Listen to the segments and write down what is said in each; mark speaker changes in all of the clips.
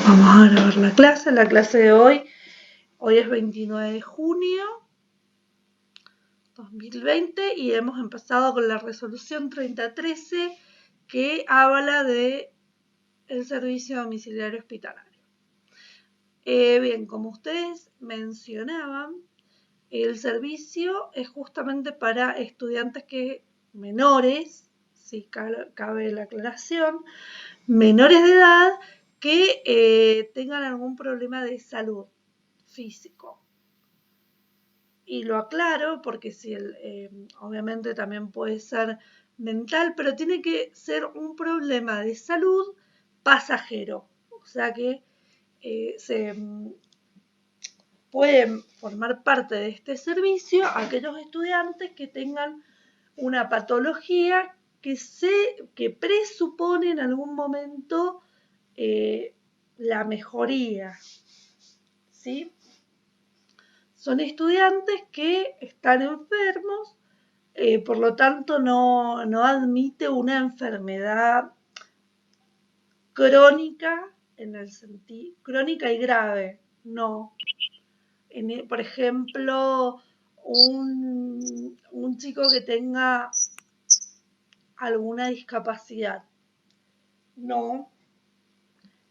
Speaker 1: Vamos a grabar la clase de hoy. Hoy es 29 de junio 2020 y hemos empezado con la resolución 3013 que habla de el servicio domiciliario hospitalario. Bien, como ustedes mencionaban, el servicio es justamente para estudiantes menores, si cabe la aclaración, menores de edad que tengan algún problema de salud físico. Y lo aclaro porque obviamente también puede ser mental, pero tiene que ser un problema de salud pasajero. O sea que pueden formar parte de este servicio aquellos estudiantes que tengan una patología que presupone en algún momento la mejoría, ¿sí? Son estudiantes que están enfermos, por lo tanto no admite una enfermedad crónica en el sentido crónica y grave, no. Por ejemplo, un chico que tenga alguna discapacidad, no.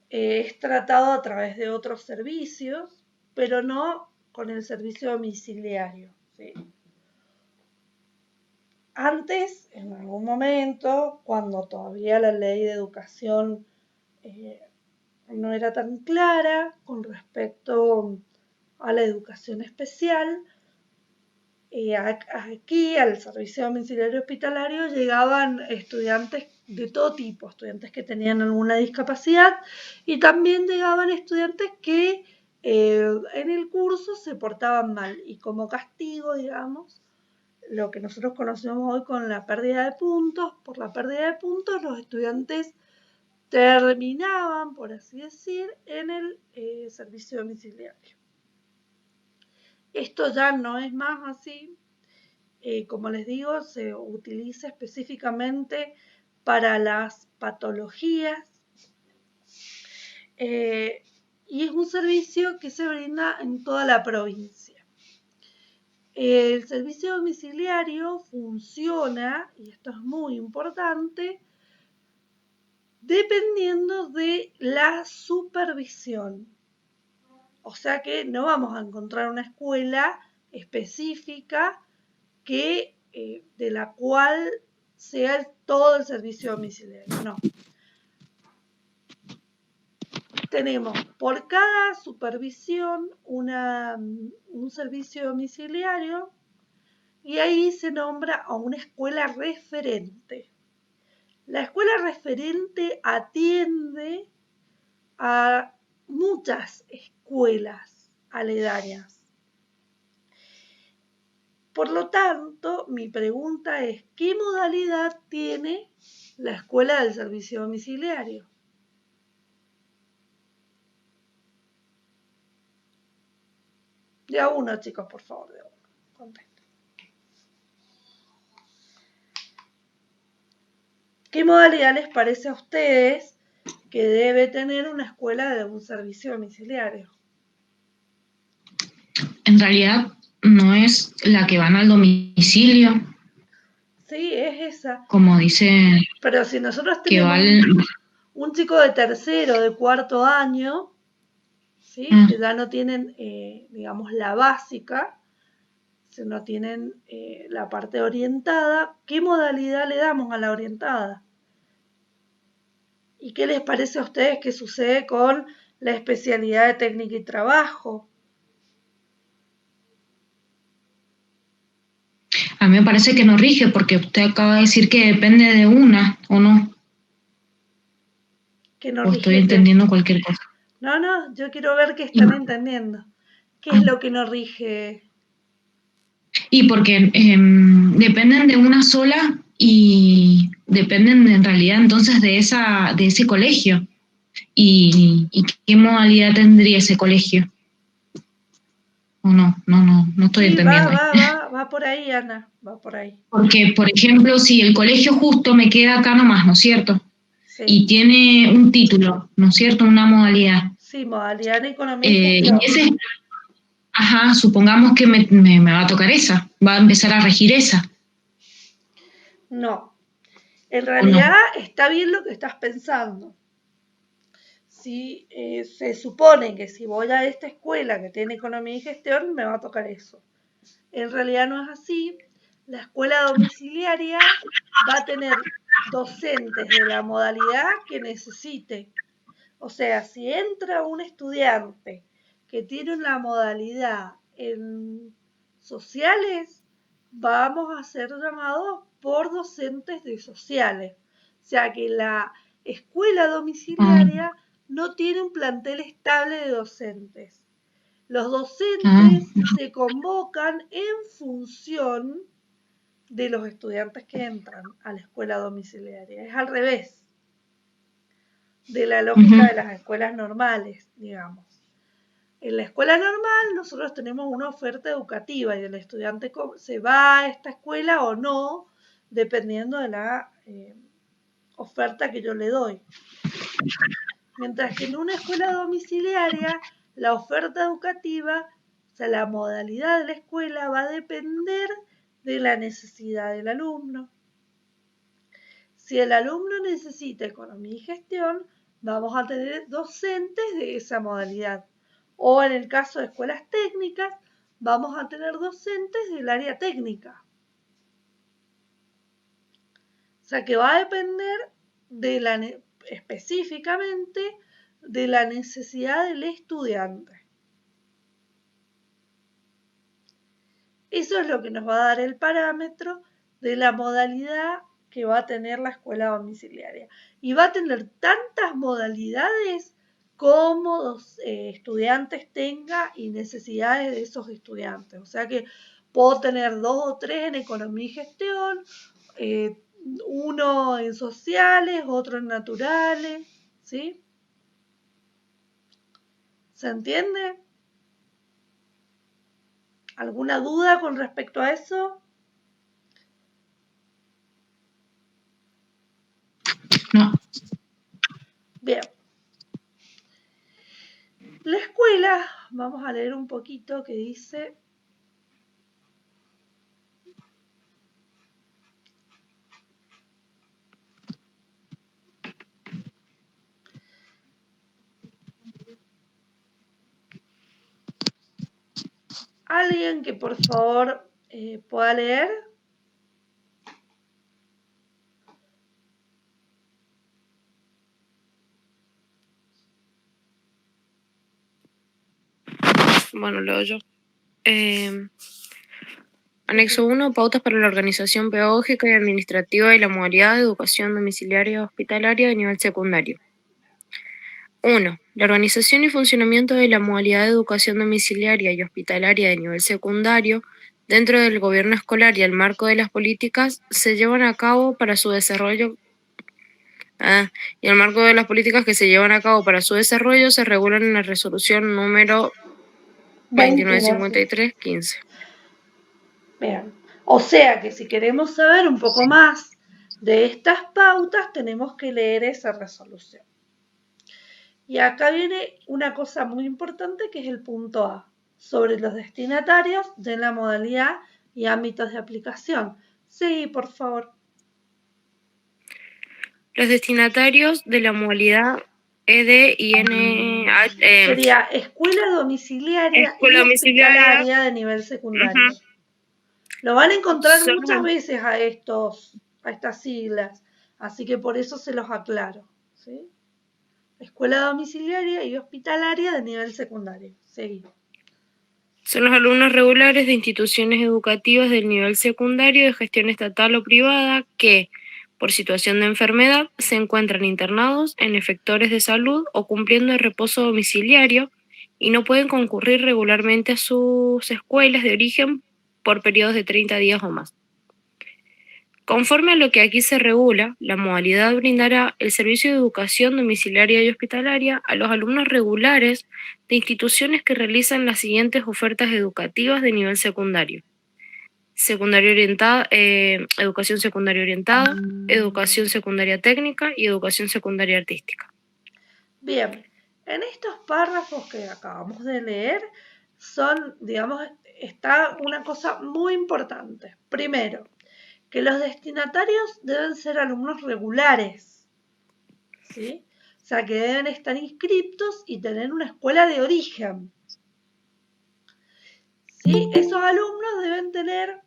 Speaker 1: Es tratado a través de otros servicios, pero no con el servicio domiciliario, ¿sí? Antes, en algún momento, cuando todavía la ley de educación no era tan clara con respecto a la educación especial, aquí al servicio domiciliario hospitalario llegaban estudiantes de todo tipo, estudiantes que tenían alguna discapacidad y también llegaban estudiantes que en el curso se portaban mal y como castigo, digamos, lo que nosotros conocemos hoy con la pérdida de puntos, por la pérdida de puntos los estudiantes terminaban, por así decir, en el servicio domiciliario. Esto ya no es más así. Como les digo, se utiliza específicamente para las patologías y es un servicio que se brinda en toda la provincia. El servicio domiciliario funciona, y esto es muy importante, dependiendo de la supervisión. O sea que no vamos a encontrar una escuela específica de la cual sea todo el servicio domiciliario, no. Tenemos por cada supervisión un servicio domiciliario y ahí se nombra a una escuela referente. La escuela referente atiende a muchas escuelas aledañas. Por lo tanto, mi pregunta es, ¿qué modalidad tiene la escuela del servicio domiciliario? De a uno, chicos, por favor, de a uno. Contesten. ¿Qué modalidad les parece a ustedes que debe tener una escuela de un servicio domiciliario?
Speaker 2: En realidad no es la que van al domicilio.
Speaker 1: Sí, es esa.
Speaker 2: Como dice.
Speaker 1: Pero si nosotros tenemos un chico de tercero, de cuarto año, ¿sí? Que ya no tienen, digamos, la básica, no tienen la parte orientada, ¿qué modalidad le damos a la orientada? ¿Y qué les parece a ustedes que sucede con la especialidad de técnica y trabajo?
Speaker 2: A mí me parece que no rige porque usted acaba de decir que depende de una, ¿o no?
Speaker 1: Que no
Speaker 2: o
Speaker 1: rige
Speaker 2: estoy entendiendo cualquier cosa.
Speaker 1: No, yo quiero ver qué están entendiendo. ¿Qué es lo que no rige?
Speaker 2: Y porque dependen de una sola y dependen en realidad entonces de ese colegio. ¿Y qué modalidad tendría ese colegio? ¿O no estoy entendiendo.
Speaker 1: Va por ahí, Ana, va por ahí.
Speaker 2: Porque, por ejemplo, si el colegio justo me queda acá nomás, ¿no es cierto?
Speaker 1: Sí.
Speaker 2: Y tiene un título, ¿no es cierto? Una modalidad.
Speaker 1: Sí, modalidad en economía y gestión.
Speaker 2: Supongamos que me va a tocar esa, va a empezar a regir esa.
Speaker 1: No, en realidad está bien lo que estás pensando. Si se supone que si voy a esta escuela que tiene economía y gestión, me va a tocar eso. En realidad no es así. La escuela domiciliaria va a tener docentes de la modalidad que necesite. O sea, si entra un estudiante que tiene una modalidad en sociales, vamos a ser llamados por docentes de sociales. O sea que la escuela domiciliaria no tiene un plantel estable de docentes. Los docentes se convocan en función de los estudiantes que entran a la escuela domiciliaria. Es al revés de la lógica de las escuelas normales, digamos. En la escuela normal nosotros tenemos una oferta educativa y el estudiante se va a esta escuela o no, dependiendo de la oferta que yo le doy. Mientras que en una escuela domiciliaria, la oferta educativa, o sea, la modalidad de la escuela va a depender de la necesidad del alumno. Si el alumno necesita economía y gestión, vamos a tener docentes de esa modalidad. O en el caso de escuelas técnicas, vamos a tener docentes del área técnica. O sea que va a depender específicamente de la necesidad del estudiante. Eso es lo que nos va a dar el parámetro de la modalidad que va a tener la escuela domiciliaria. Y va a tener tantas modalidades como los estudiantes tengan y necesidades de esos estudiantes. O sea que puedo tener 2 o 3 en economía y gestión, uno en sociales, otro en naturales, ¿sí? ¿Se entiende? ¿Alguna duda con respecto a eso?
Speaker 2: No.
Speaker 1: Bien. La escuela, vamos a leer un poquito que dice... ¿Alguien que por favor pueda leer?
Speaker 3: Bueno, leo yo. Anexo 1. Pautas para la organización pedagógica y administrativa de la modalidad de educación domiciliaria hospitalaria de nivel secundario. 1. La organización y funcionamiento de la modalidad de educación domiciliaria y hospitalaria de nivel secundario dentro del gobierno escolar y el marco de las políticas se llevan a cabo para su desarrollo. Y el marco de las políticas que se llevan a cabo para su desarrollo se regulan en la resolución número 2953-15.
Speaker 1: Bien. O sea que si queremos saber un poco más de estas pautas, tenemos que leer esa resolución. Y acá viene una cosa muy importante que es el punto A, sobre los destinatarios de la modalidad y ámbitos de aplicación. Sí, por favor.
Speaker 3: Los destinatarios de la modalidad ED-INH
Speaker 1: sería escuela domiciliaria y hospitalaria de nivel secundario. Lo van a encontrar muchas veces a estas siglas, así que por eso se los aclaro, ¿sí? Escuela domiciliaria y hospitalaria de nivel secundario. Seguí.
Speaker 3: Son los alumnos regulares de instituciones educativas del nivel secundario de gestión estatal o privada que, por situación de enfermedad, se encuentran internados en efectores de salud o cumpliendo el reposo domiciliario y no pueden concurrir regularmente a sus escuelas de origen por periodos de 30 días o más. Conforme a lo que aquí se regula, la modalidad brindará el servicio de educación domiciliaria y hospitalaria a los alumnos regulares de instituciones que realizan las siguientes ofertas educativas de nivel secundario. Educación secundaria orientada, educación secundaria técnica y educación secundaria artística.
Speaker 1: Bien, En estos párrafos que acabamos de leer está una cosa muy importante. Primero, que los destinatarios deben ser alumnos regulares, ¿sí? O sea, que deben estar inscriptos y tener una escuela de origen, ¿sí? Esos alumnos deben tener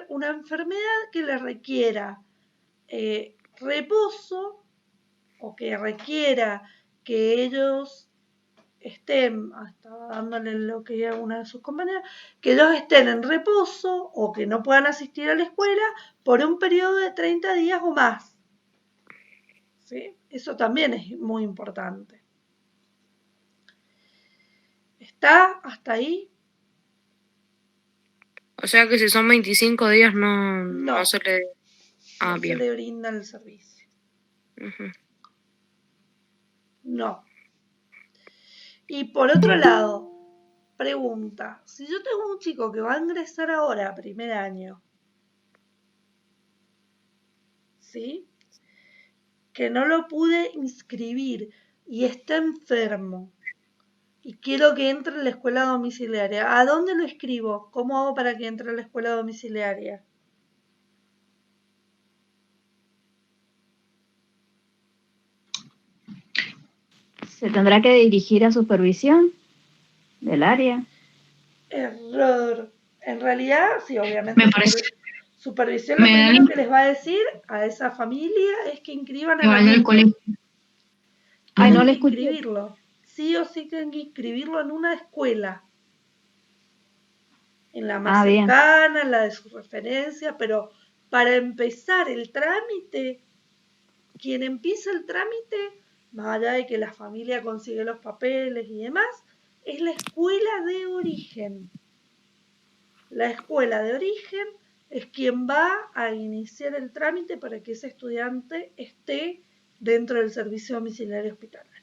Speaker 1: una enfermedad que les requiera reposo o que requiera que ellos estén, estaba dándole lo que a una de sus compañeras, que ellos estén en reposo o que no puedan asistir a la escuela por un periodo de 30 días o más. ¿Sí? Eso también es muy importante. ¿Está hasta ahí?
Speaker 3: O sea que si son 25 días no se le...
Speaker 1: no
Speaker 3: bien.
Speaker 1: se le brinda el servicio. No. Y por otro lado, pregunta, si yo tengo un chico que va a ingresar ahora a primer año, ¿sí? Que no lo pude inscribir y está enfermo y quiero que entre en la escuela domiciliaria, ¿a dónde lo escribo? ¿Cómo hago para que entre en la escuela domiciliaria?
Speaker 4: Se tendrá que dirigir a supervisión del área.
Speaker 1: Error. En realidad, sí, obviamente.
Speaker 2: Me parece.
Speaker 1: Supervisión lo primero que les va a decir a esa familia es que inscriban
Speaker 2: Que vaya al colegio.
Speaker 4: Ay, no
Speaker 1: Tienen
Speaker 4: le
Speaker 1: que
Speaker 4: escuché.
Speaker 1: inscribirlo. Sí o sí tienen que inscribirlo en una escuela. En la más
Speaker 4: bien.
Speaker 1: cercana, en la de su referencia, pero para empezar el trámite, quien empieza el trámite, más allá de que la familia consigue los papeles y demás, es la escuela de origen. La escuela de origen es quien va a iniciar el trámite para que ese estudiante esté dentro del servicio domiciliario hospitalario.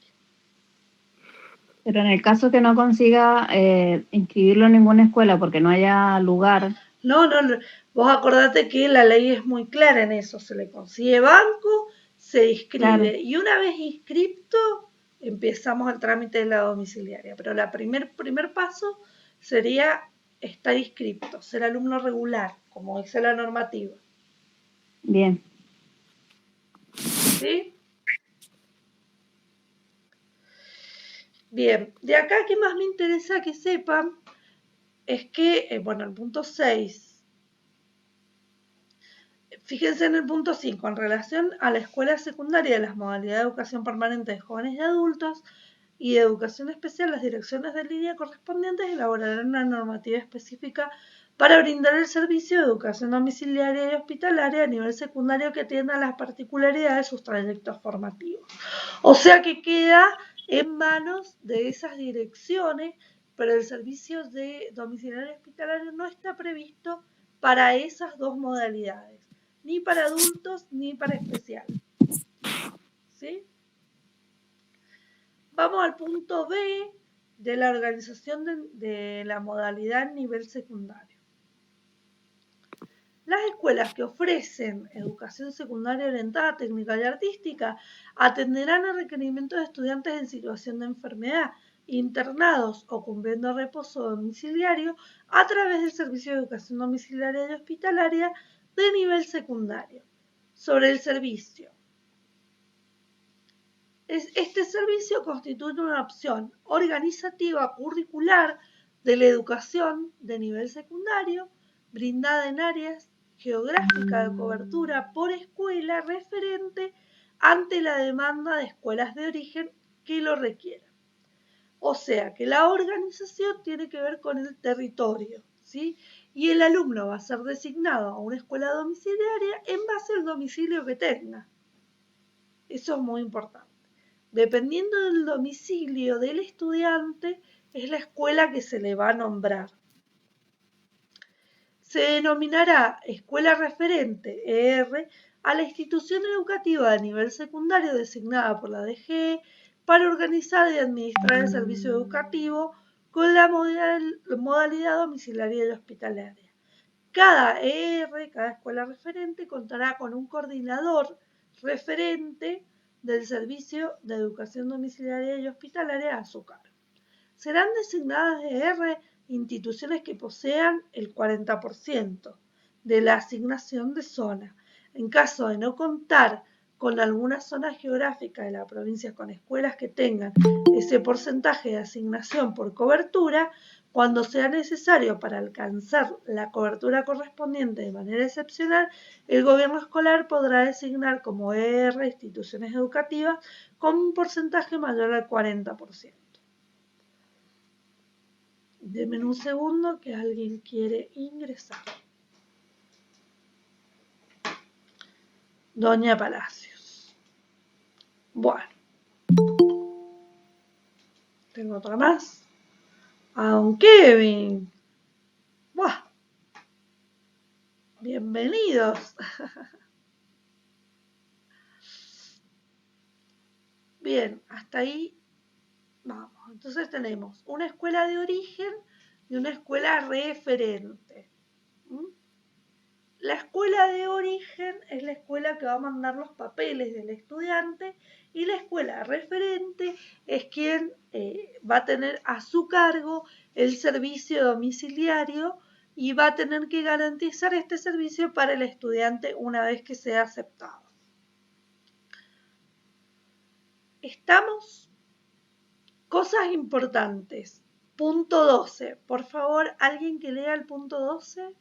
Speaker 4: Pero en el caso que no consiga inscribirlo en ninguna escuela porque no haya lugar.
Speaker 1: No, vos acordate que la ley es muy clara en eso, se le consigue banco, se inscribe, claro. Y una vez inscripto empezamos el trámite de la domiciliaria, pero el primer paso sería estar inscripto, ser alumno regular, como dice la normativa.
Speaker 4: Bien.
Speaker 1: ¿Sí? Bien, de acá que más me interesa que sepan es que, el punto 6, fíjense en el punto 5, en relación a la escuela secundaria de las modalidades de educación permanente de jóvenes y adultos y de educación especial, las direcciones de línea correspondientes elaborarán una normativa específica para brindar el servicio de educación domiciliaria y hospitalaria a nivel secundario que atienda a las particularidades de sus trayectos formativos. O sea que queda en manos de esas direcciones, pero el servicio de domiciliario hospitalario no está previsto para esas dos modalidades, ni para adultos ni para especial. ¿Sí? Vamos al punto B de la organización de la modalidad en nivel secundario. Las escuelas que ofrecen educación secundaria orientada, técnica y artística atenderán a requerimientos de estudiantes en situación de enfermedad, internados o cumpliendo reposo domiciliario a través del servicio de educación domiciliaria y hospitalaria de nivel secundario. Sobre el servicio. Este servicio constituye una opción organizativa curricular de la educación de nivel secundario brindada en áreas geográficas de cobertura por escuela referente ante la demanda de escuelas de origen que lo requieran. O sea que la organización tiene que ver con el territorio, ¿sí? Y el alumno va a ser designado a una escuela domiciliaria en base al domicilio que tenga. Eso es muy importante. Dependiendo del domicilio del estudiante, es la escuela que se le va a nombrar. Se denominará escuela referente, ER, a la institución educativa de nivel secundario designada por la DGE para organizar y administrar el servicio educativo con la modalidad domiciliaria y hospitalaria. Cada ER, cada escuela referente, contará con un coordinador referente del Servicio de Educación Domiciliaria y Hospitalaria a su cargo. Serán designadas DR instituciones que posean el 40% de la asignación de zona. En caso de no contar con alguna zona geográfica de la provincia con escuelas que tengan ese porcentaje de asignación por cobertura, cuando sea necesario para alcanzar la cobertura correspondiente de manera excepcional, el gobierno escolar podrá designar como ER instituciones educativas con un porcentaje mayor al 40%. Denme un segundo que alguien quiere ingresar. Doña Palacios. Bueno. Tengo otra más. A don Kevin. ¡Buah! Bienvenidos. Bien, hasta ahí vamos. Entonces tenemos una escuela de origen y una escuela referente. La escuela de origen es la escuela que va a mandar los papeles del estudiante y la escuela referente es quien va a tener a su cargo el servicio domiciliario y va a tener que garantizar este servicio para el estudiante una vez que sea aceptado. ¿Estamos? Cosas importantes. Punto 12. Por favor, alguien que lea el punto 12.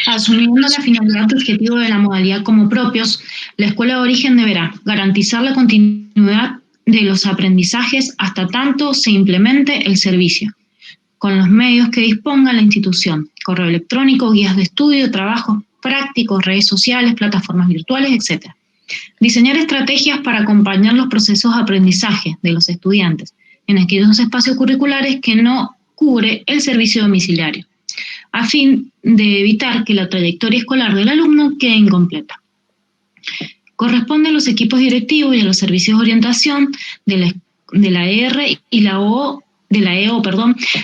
Speaker 2: Asumiendo la finalidad y objetivo de la modalidad como propios, la escuela de origen deberá garantizar la continuidad de los aprendizajes hasta tanto se implemente el servicio, con los medios que disponga la institución, correo electrónico, guías de estudio, trabajos prácticos, redes sociales, plataformas virtuales, etc. Diseñar estrategias para acompañar los procesos de aprendizaje de los estudiantes en aquellos espacios curriculares que no cubre el servicio domiciliario, a fin de evitar que la trayectoria escolar del alumno quede incompleta. Corresponde a los equipos directivos y a los servicios de orientación de la ER y de la EO,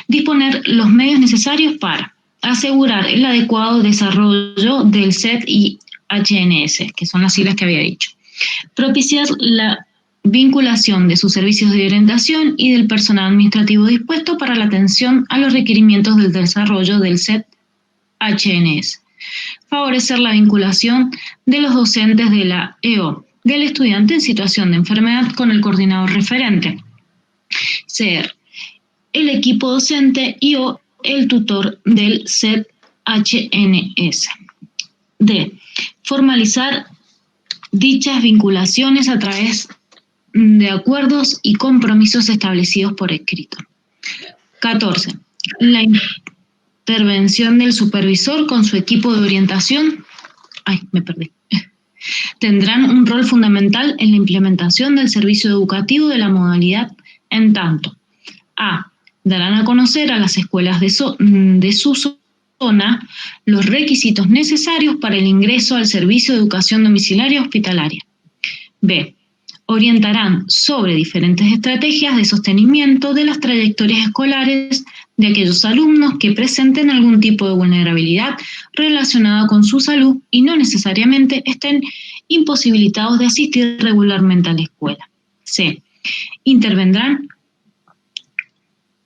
Speaker 2: disponer los medios necesarios para asegurar el adecuado desarrollo del SET y HNS, que son las siglas que había dicho. Propiciar la vinculación de sus servicios de orientación y del personal administrativo dispuesto para la atención a los requerimientos del desarrollo del SET HNS. Favorecer la vinculación de los docentes de la EO, del estudiante en situación de enfermedad con el coordinador referente. Ser el equipo docente y o el tutor del SET HNS. D. Formalizar dichas vinculaciones a través de acuerdos y compromisos establecidos por escrito. 14. La intervención del supervisor con su equipo de orientación. Tendrán un rol fundamental en la implementación del servicio educativo de la modalidad en tanto a. Darán a conocer a las escuelas de su zona los requisitos necesarios para el ingreso al servicio de educación domiciliaria hospitalaria. B. Orientarán sobre diferentes estrategias de sostenimiento de las trayectorias escolares de aquellos alumnos que presenten algún tipo de vulnerabilidad relacionada con su salud y no necesariamente estén imposibilitados de asistir regularmente a la escuela. C. Intervendrán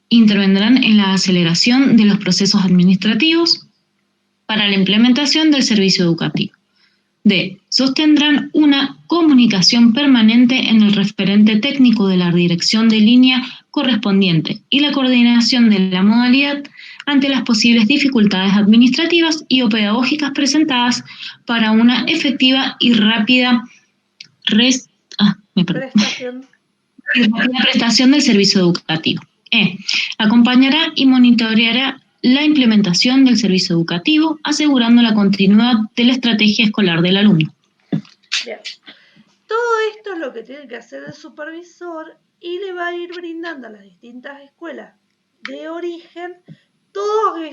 Speaker 2: en la aceleración de los procesos administrativos para la implementación del servicio educativo. D. Sostendrán una comunicación permanente en el referente técnico de la dirección de línea correspondiente y la coordinación de la modalidad ante las posibles dificultades administrativas y o pedagógicas presentadas para una efectiva y rápida prestación del servicio educativo. E. Acompañará y monitoreará la implementación del servicio educativo, asegurando la continuidad de la estrategia escolar del alumno.
Speaker 1: Bien. Todo esto es lo que tiene que hacer el supervisor y le va a ir brindando a las distintas escuelas de origen todas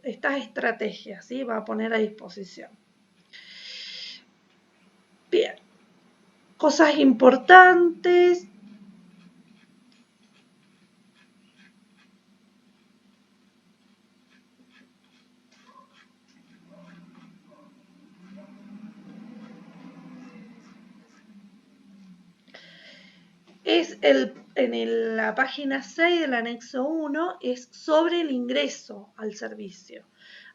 Speaker 1: estas estrategias, ¿sí? Va a poner a disposición. Bien. Cosas importantes. la página 6 del anexo 1 es sobre el ingreso al servicio.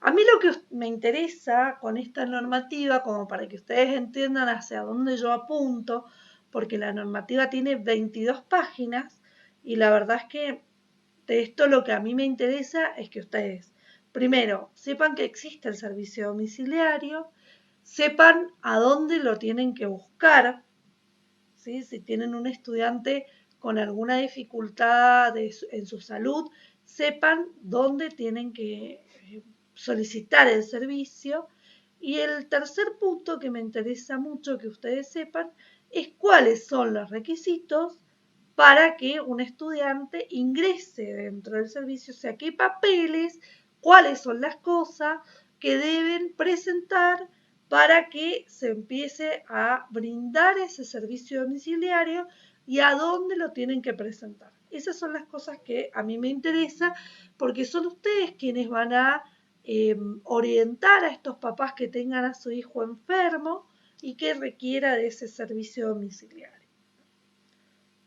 Speaker 1: A mí lo que me interesa con esta normativa, como para que ustedes entiendan hacia dónde yo apunto, porque la normativa tiene 22 páginas y la verdad es que de esto lo que a mí me interesa es que ustedes, primero, sepan que existe el servicio domiciliario, sepan a dónde lo tienen que buscar, ¿sí? Si tienen un estudiante con alguna dificultad en su salud, sepan dónde tienen que solicitar el servicio. Y el tercer punto que me interesa mucho que ustedes sepan es cuáles son los requisitos para que un estudiante ingrese dentro del servicio, o sea, qué papeles, cuáles son las cosas que deben presentar para que se empiece a brindar ese servicio domiciliario y a dónde lo tienen que presentar. Esas son las cosas que a mí me interesan porque son ustedes quienes van a orientar a estos papás que tengan a su hijo enfermo y que requiera de ese servicio domiciliario.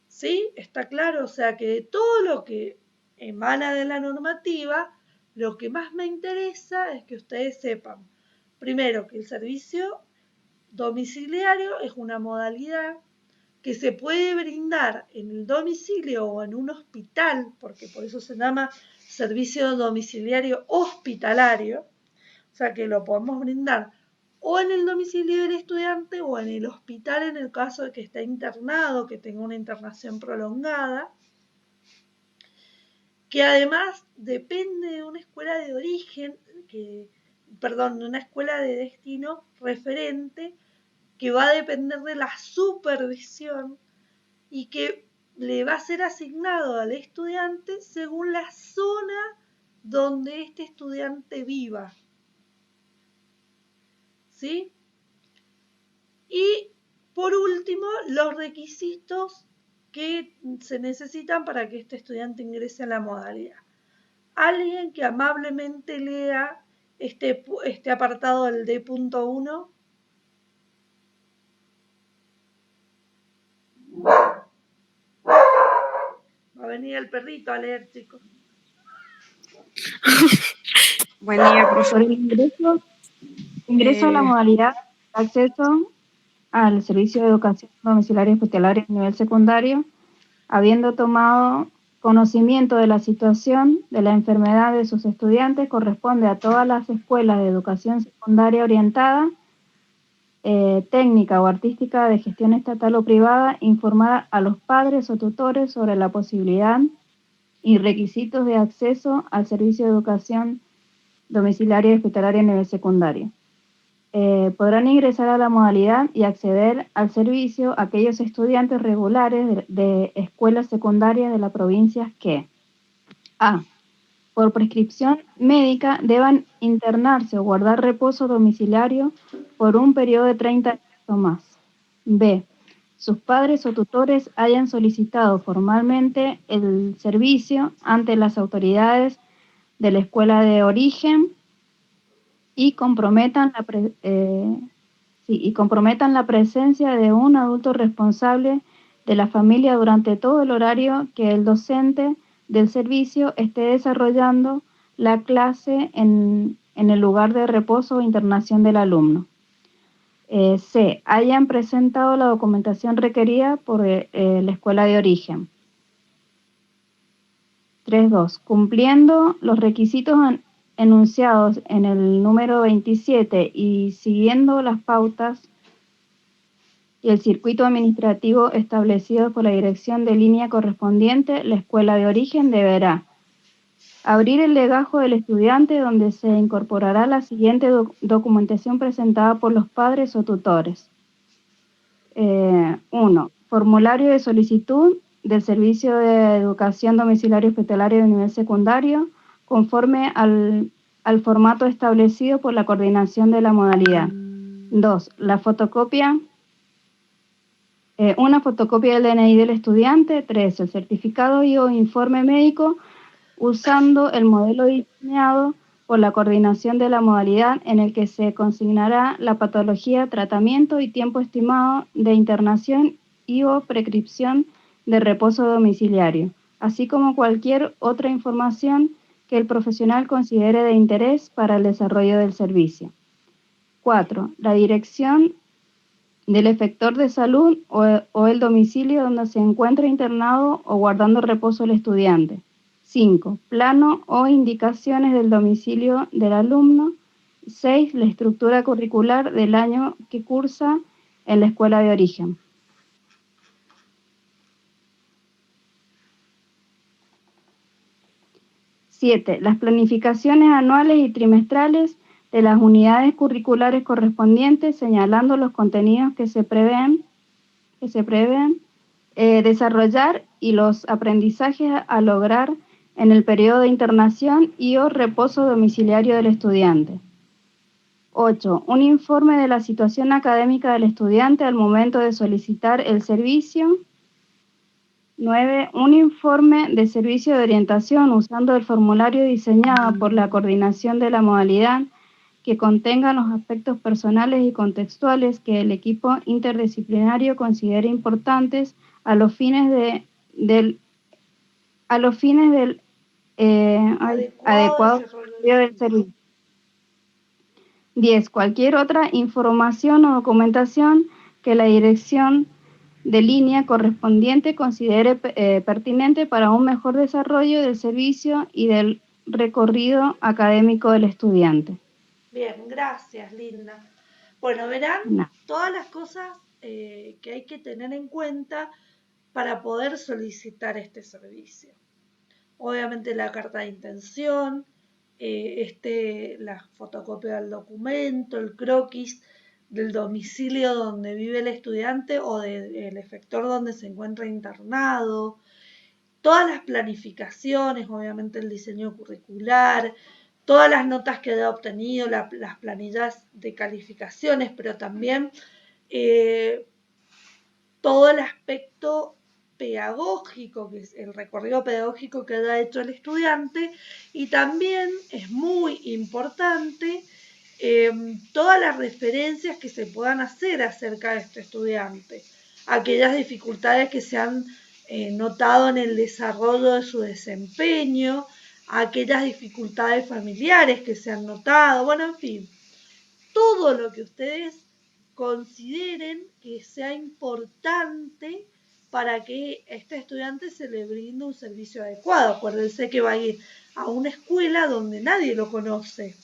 Speaker 1: ¿Sí? ¿Está claro? O sea que de todo lo que emana de la normativa, lo que más me interesa es que ustedes sepan, primero, que el servicio domiciliario es una modalidad que se puede brindar en el domicilio o en un hospital, porque por eso se llama servicio domiciliario hospitalario, o sea que lo podemos brindar o en el domicilio del estudiante o en el hospital en el caso de que esté internado, que tenga una internación prolongada, que además depende de una escuela de origen, de una escuela de destino referente, que va a depender de la supervisión y que le va a ser asignado al estudiante según la zona donde este estudiante viva. ¿Sí? Y por último, los requisitos que se necesitan para que este estudiante ingrese a la modalidad. Alguien que amablemente lea este apartado del D.1. Va a venir el perrito a leer, chicos.
Speaker 4: Buen día, profesor. Ingreso a la modalidad de acceso al servicio de educación domiciliaria hospitalaria a nivel secundario, habiendo tomado conocimiento de la situación de la enfermedad de sus estudiantes, corresponde a todas las escuelas de educación secundaria orientada, técnica o artística de gestión estatal o privada, informar a los padres o tutores sobre la posibilidad y requisitos de acceso al servicio de educación domiciliaria y hospitalaria a nivel secundario. Podrán ingresar a la modalidad y acceder al servicio aquellos estudiantes regulares de escuelas secundarias de las provincias que a. Por prescripción médica deban internarse o guardar reposo domiciliario por un periodo de 30 días o más. B. Sus padres o tutores hayan solicitado formalmente el servicio ante las autoridades de la escuela de origen y comprometan la presencia de un adulto responsable de la familia durante todo el horario que el docente del servicio esté desarrollando la clase en el lugar de reposo o internación del alumno. C. Hayan presentado la documentación requerida por la escuela de origen. 3.2. Cumpliendo los requisitos enunciados en el número 27 y siguiendo las pautas y el circuito administrativo establecido por la dirección de línea correspondiente, la escuela de origen deberá abrir el legajo del estudiante donde se incorporará la siguiente documentación presentada por los padres o tutores. 1. Formulario de solicitud del servicio de educación domiciliaria hospitalaria de nivel secundario conforme al formato establecido por la coordinación de la modalidad. 2. Una fotocopia del DNI del estudiante. 3. El certificado y o informe médico usando el modelo diseñado por la coordinación de la modalidad en el que se consignará la patología, tratamiento y tiempo estimado de internación y o prescripción de reposo domiciliario, así como cualquier otra información que el profesional considere de interés para el desarrollo del servicio. 4. La dirección del efector de salud o el domicilio donde se encuentra internado o guardando reposo el estudiante. 5. Plano o indicaciones del domicilio del alumno. 6. La estructura curricular del año que cursa en la escuela de origen. Siete, las planificaciones anuales y trimestrales de las unidades curriculares correspondientes, señalando los contenidos que se prevén desarrollar y los aprendizajes a lograr en el periodo de internación y o reposo domiciliario del estudiante. 8. Un informe de la situación académica del estudiante al momento de solicitar el servicio. 9. Un informe de servicio de orientación usando el formulario diseñado por la coordinación de la modalidad que contenga los aspectos personales y contextuales que el equipo interdisciplinario considere importantes a los fines del adecuado desarrollo del servicio. 10. Cualquier otra información o documentación que la dirección de línea correspondiente considere pertinente para un mejor desarrollo del servicio y del recorrido académico del estudiante.
Speaker 1: Bien, gracias, Linda. Bueno, verán todas las cosas que hay que tener en cuenta para poder solicitar este servicio. Obviamente la carta de intención, la fotocopia del documento, el croquis del domicilio donde vive el estudiante o del efector donde se encuentra internado, todas las planificaciones, obviamente el diseño curricular, todas las notas que haya obtenido, las planillas de calificaciones, pero también todo el aspecto pedagógico, que es el recorrido pedagógico que haya hecho el estudiante, y también es muy importante todas las referencias que se puedan hacer acerca de este estudiante, aquellas dificultades que se han notado en el desarrollo de su desempeño, aquellas dificultades familiares que se han notado, bueno, en fin, todo lo que ustedes consideren que sea importante para que este estudiante se le brinde un servicio adecuado. Acuérdense que va a ir a una escuela donde nadie lo conoce.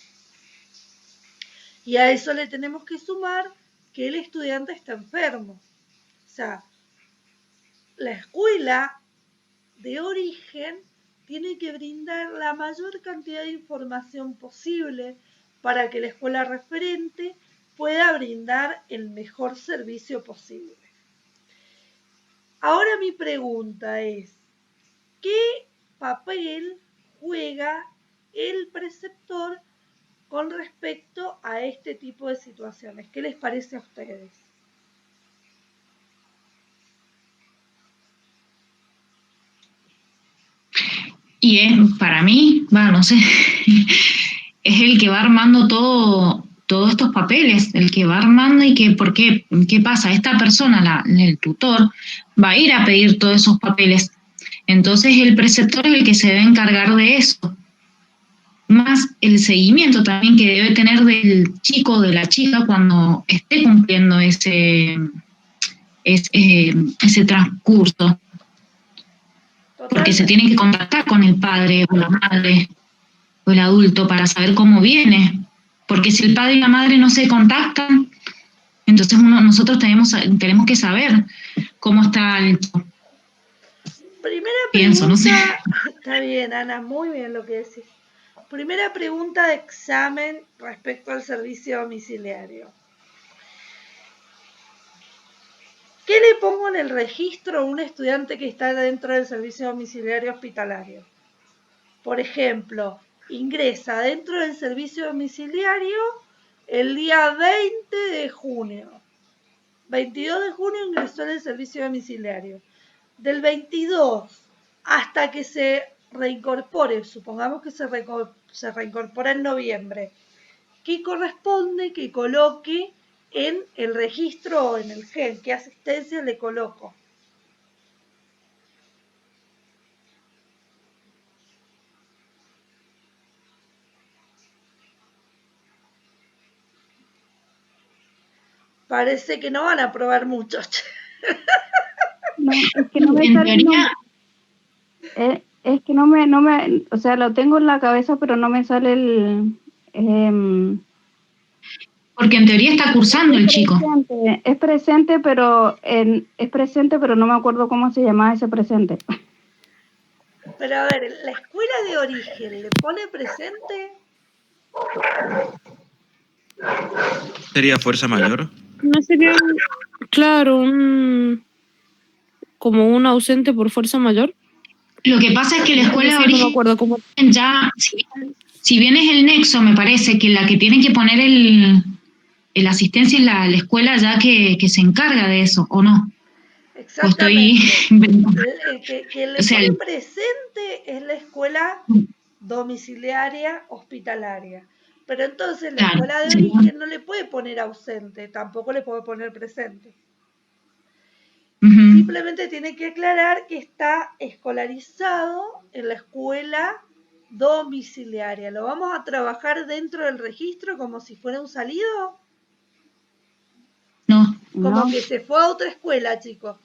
Speaker 1: Y a eso le tenemos que sumar que el estudiante está enfermo. O sea, la escuela de origen tiene que brindar la mayor cantidad de información posible para que la escuela referente pueda brindar el mejor servicio posible. Ahora mi pregunta es, ¿qué papel juega el preceptor con respecto a este tipo de situaciones? ¿Qué les parece a ustedes?
Speaker 2: Y para mí, no sé, es el que va armando todos estos papeles, el que va armando y que, ¿por qué? ¿Qué pasa? Esta persona, el tutor, va a ir a pedir todos esos papeles. Entonces el preceptor es el que se debe encargar de eso. Más el seguimiento también que debe tener del chico o de la chica cuando esté cumpliendo ese transcurso. Porque se tiene que contactar con el padre o la madre o el adulto para saber cómo viene. Porque si el padre y la madre no se contactan, entonces nosotros tenemos que saber cómo está el...
Speaker 1: Primera pregunta,
Speaker 2: no sé.
Speaker 1: Está bien, Ana, muy bien lo que decís. Primera pregunta de examen respecto al servicio domiciliario. ¿Qué le pongo en el registro a un estudiante que está dentro del servicio domiciliario hospitalario? Por ejemplo, ingresa dentro del servicio domiciliario el día 20 de junio. 22 de junio ingresó en el servicio domiciliario. Del 22 hasta que se reincorpore, supongamos que se reincorpora en noviembre, ¿qué corresponde que coloque en el registro o en el GEN? ¿Qué asistencia le coloco? Parece que no van a aprobar mucho.
Speaker 4: No, es que no me
Speaker 2: En
Speaker 4: sale el
Speaker 2: teoría,
Speaker 4: nombre. Es que no me, o sea, lo tengo en la cabeza, pero no me sale el...
Speaker 2: porque en teoría está cursando el chico.
Speaker 4: Es presente, pero no me acuerdo cómo se llamaba ese presente.
Speaker 1: Pero a ver, ¿la escuela de origen le pone presente?
Speaker 5: ¿Sería fuerza mayor?
Speaker 3: No sería, claro, como un ausente por fuerza mayor.
Speaker 2: Lo que pasa es que la escuela de
Speaker 3: Sí, no me
Speaker 2: origen
Speaker 3: acuerdo cómo.
Speaker 2: ya, si bien es el nexo, me parece que la que tiene que poner el asistencia es la escuela ya que se encarga de eso, ¿o no? O estoy
Speaker 1: Exactamente.
Speaker 2: inventando.
Speaker 1: Quien le
Speaker 2: O sea,
Speaker 1: pone presente es la escuela domiciliaria hospitalaria. Pero entonces la
Speaker 2: claro,
Speaker 1: escuela de
Speaker 2: sí.
Speaker 1: origen no le puede poner ausente, tampoco le puede poner presente.
Speaker 2: Ujú.
Speaker 1: Simplemente tiene que aclarar que está escolarizado en la escuela domiciliaria. ¿Lo vamos a trabajar dentro del registro como si fuera un salido?
Speaker 2: No,
Speaker 1: Como
Speaker 4: No.
Speaker 1: que se fue a otra escuela, chicos.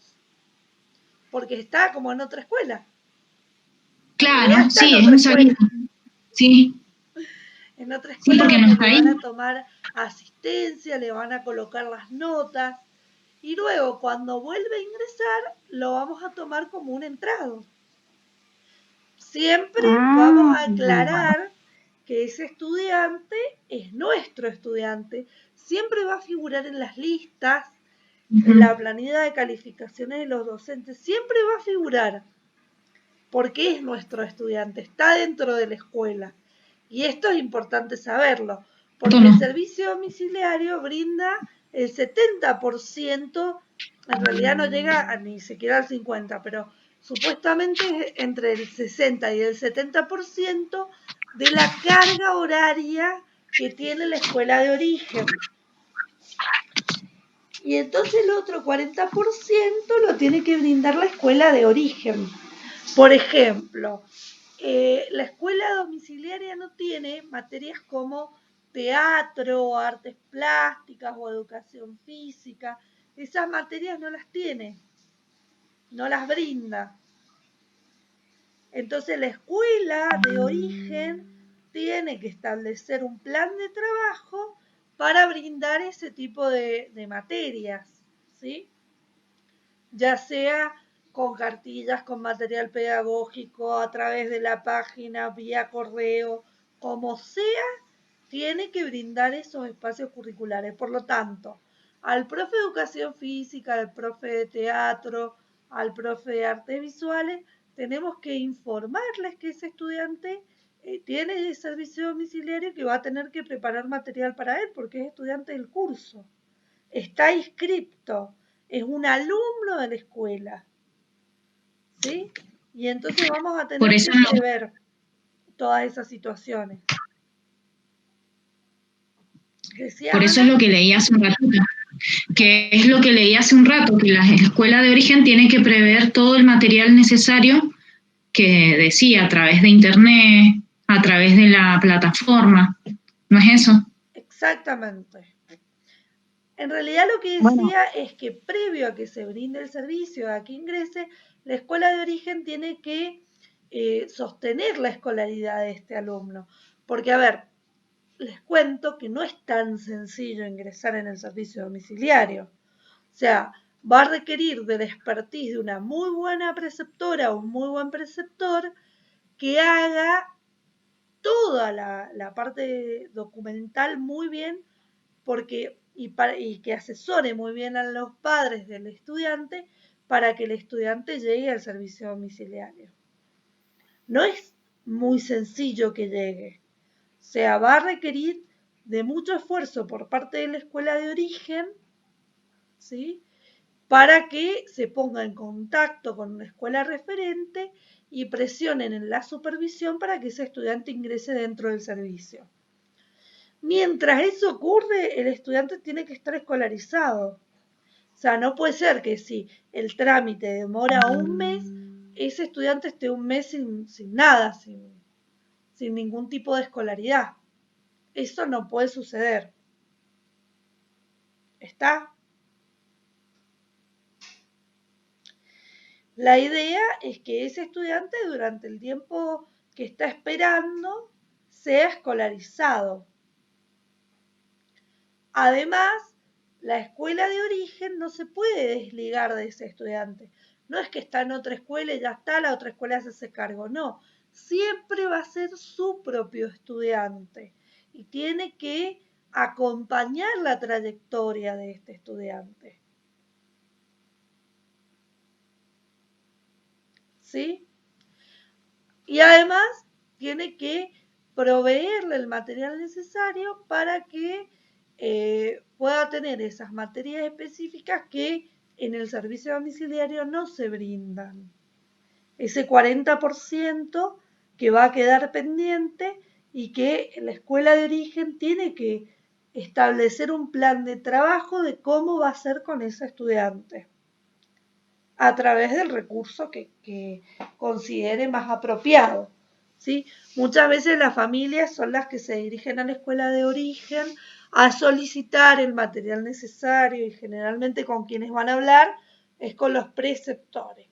Speaker 1: Porque está como en otra escuela. En realidad
Speaker 2: claro,
Speaker 1: está en
Speaker 2: sí, es
Speaker 1: otra
Speaker 2: un salido.
Speaker 1: escuela.
Speaker 2: Sí,
Speaker 1: En otra
Speaker 2: sí,
Speaker 1: escuela
Speaker 2: porque no
Speaker 1: donde
Speaker 2: está
Speaker 1: le
Speaker 2: ahí.
Speaker 1: van a tomar asistencia, le van a colocar las notas. Y luego, cuando vuelve a ingresar, lo vamos a tomar como un entrado. Siempre vamos a aclarar que ese estudiante es nuestro estudiante. Siempre va a figurar en las listas, en la planilla de calificaciones de los docentes. Siempre va a figurar porque es nuestro estudiante, está dentro de la escuela. Y esto es importante saberlo, porque el servicio domiciliario brinda el 70%, en realidad no llega a ni siquiera al 50%, pero supuestamente es entre el 60 y el 70% de la carga horaria que tiene la escuela de origen. Y entonces el otro 40% lo tiene que brindar la escuela de origen. Por ejemplo, la escuela domiciliaria no tiene materias como teatro, artes plásticas o educación física. Esas materias no las tiene, no las brinda. Entonces la escuela de origen tiene que establecer un plan de trabajo para brindar ese tipo de materias, ¿sí? Ya sea con cartillas, con material pedagógico, a través de la página, vía correo, como sea, tiene que brindar esos espacios curriculares. Por lo tanto, al profe de educación física, al profe de teatro, al profe de artes visuales, tenemos que informarles que ese estudiante tiene servicio domiciliario, que va a tener que preparar material para él porque es estudiante del curso. Está inscripto, es un alumno de la escuela, ¿sí? Y entonces vamos a tener que prever todas esas situaciones.
Speaker 2: Por eso es lo que leí hace un ratito, que es lo que leí hace un rato, que la escuela de origen tiene que prever todo el material necesario que decía, a través de internet, a través de la plataforma. ¿No es eso?
Speaker 1: Exactamente. En realidad lo que decía es que previo a que se brinde el servicio, a que ingrese, la escuela de origen tiene que sostener la escolaridad de este alumno. Porque, a ver, les cuento que no es tan sencillo ingresar en el servicio domiciliario. O sea, va a requerir del expertise de una muy buena preceptora o un muy buen preceptor que haga toda la parte documental muy bien y que asesore muy bien a los padres del estudiante para que el estudiante llegue al servicio domiciliario. No es muy sencillo que llegue. O sea, va a requerir de mucho esfuerzo por parte de la escuela de origen, ¿sí? Para que se ponga en contacto con una escuela referente y presionen en la supervisión para que ese estudiante ingrese dentro del servicio. Mientras eso ocurre, el estudiante tiene que estar escolarizado. O sea, no puede ser que si el trámite demora un mes, ese estudiante esté un mes sin nada, sin ningún tipo de escolaridad. Eso no puede suceder. ¿Está? La idea es que ese estudiante durante el tiempo que está esperando sea escolarizado. Además, la escuela de origen no se puede desligar de ese estudiante. No es que está en otra escuela y ya está, la otra escuela se hace cargo. No, siempre va a ser su propio estudiante y tiene que acompañar la trayectoria de este estudiante. ¿Sí? Y además tiene que proveerle el material necesario para que pueda tener esas materias específicas que en el servicio domiciliario no se brindan. Ese 40% que va a quedar pendiente y que la escuela de origen tiene que establecer un plan de trabajo de cómo va a ser con ese estudiante a través del recurso que considere más apropiado. ¿Sí? Muchas veces las familias son las que se dirigen a la escuela de origen a solicitar el material necesario y generalmente con quienes van a hablar es con los preceptores.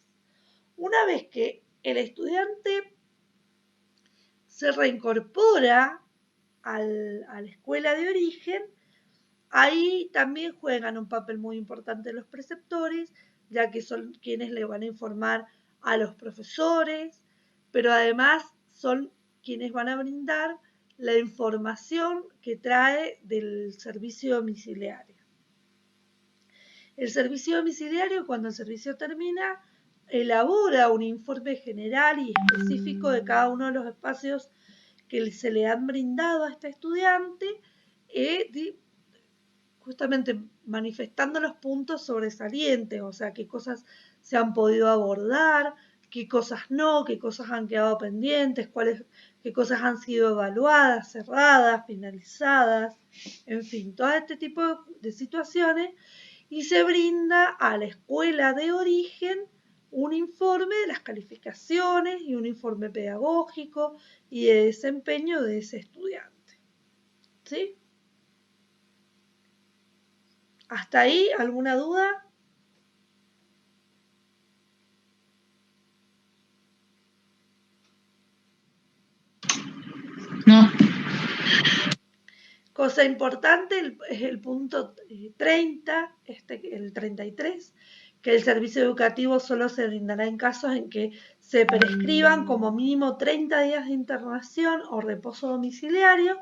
Speaker 1: Una vez que el estudiante se reincorpora a la escuela de origen, ahí también juegan un papel muy importante los preceptores, ya que son quienes le van a informar a los profesores, pero además son quienes van a brindar la información que trae del servicio domiciliario. El servicio domiciliario, cuando el servicio termina, elabora un informe general y específico de cada uno de los espacios que se le han brindado a este estudiante, justamente manifestando los puntos sobresalientes, o sea, qué cosas se han podido abordar, qué cosas no, qué cosas han quedado pendientes, qué cosas han sido evaluadas, cerradas, finalizadas, en fin, todo este tipo de situaciones, y se brinda a la escuela de origen un informe de las calificaciones y un informe pedagógico y de desempeño de ese estudiante. ¿Sí? ¿Hasta ahí alguna duda?
Speaker 2: No.
Speaker 1: Cosa importante es el punto 30, el 33, que el servicio educativo solo se brindará en casos en que se prescriban como mínimo 30 días de internación o reposo domiciliario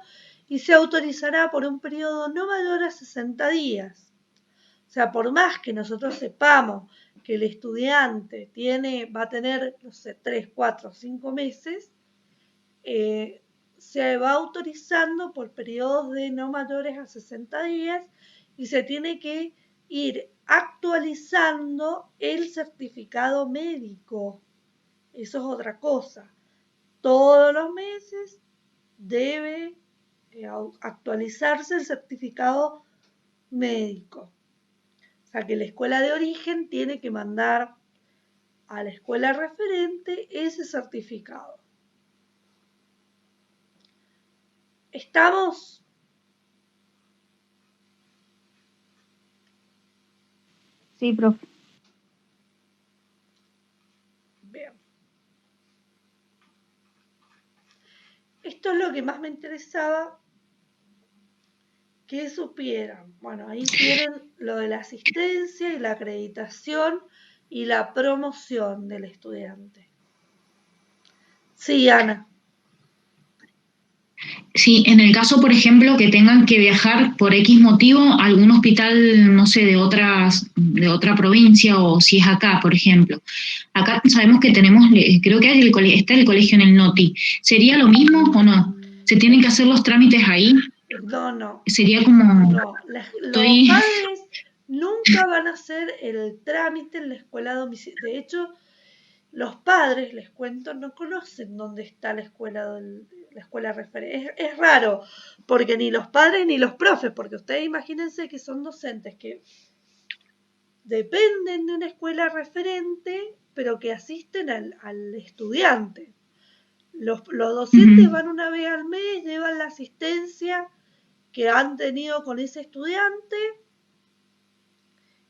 Speaker 1: y se autorizará por un periodo no mayor a 60 días. O sea, por más que nosotros sepamos que el estudiante va a tener, no sé, 3, 4, 5 meses, se va autorizando por periodos de no mayores a 60 días y se tiene que ir actualizando el certificado médico. Eso es otra cosa. Todos los meses debe actualizarse el certificado médico. O sea que la escuela de origen tiene que mandar a la escuela referente ese certificado. ¿Estamos?
Speaker 4: Sí, profe.
Speaker 1: Bien. Esto es lo que más me interesaba que supieran. Bueno, ahí tienen lo de la asistencia y la acreditación y la promoción del estudiante. Sí, Ana.
Speaker 2: Sí, en el caso, por ejemplo, que tengan que viajar por X motivo a algún hospital, no sé, de otra provincia o si es acá, por ejemplo. Acá sabemos que tenemos, creo que está el colegio en el NOTI. ¿Sería lo mismo o no? ¿Se tienen que hacer los trámites ahí?
Speaker 1: No.
Speaker 2: Sería como...
Speaker 1: No, los padres nunca van a hacer el trámite en la escuela domiciliaria. De hecho, los padres, les cuento, no conocen dónde está la escuela referente. Es raro, porque ni los padres ni los profes, porque ustedes imagínense que son docentes que dependen de una escuela referente, pero que asisten al estudiante. Los docentes van una vez al mes, llevan la asistencia que han tenido con ese estudiante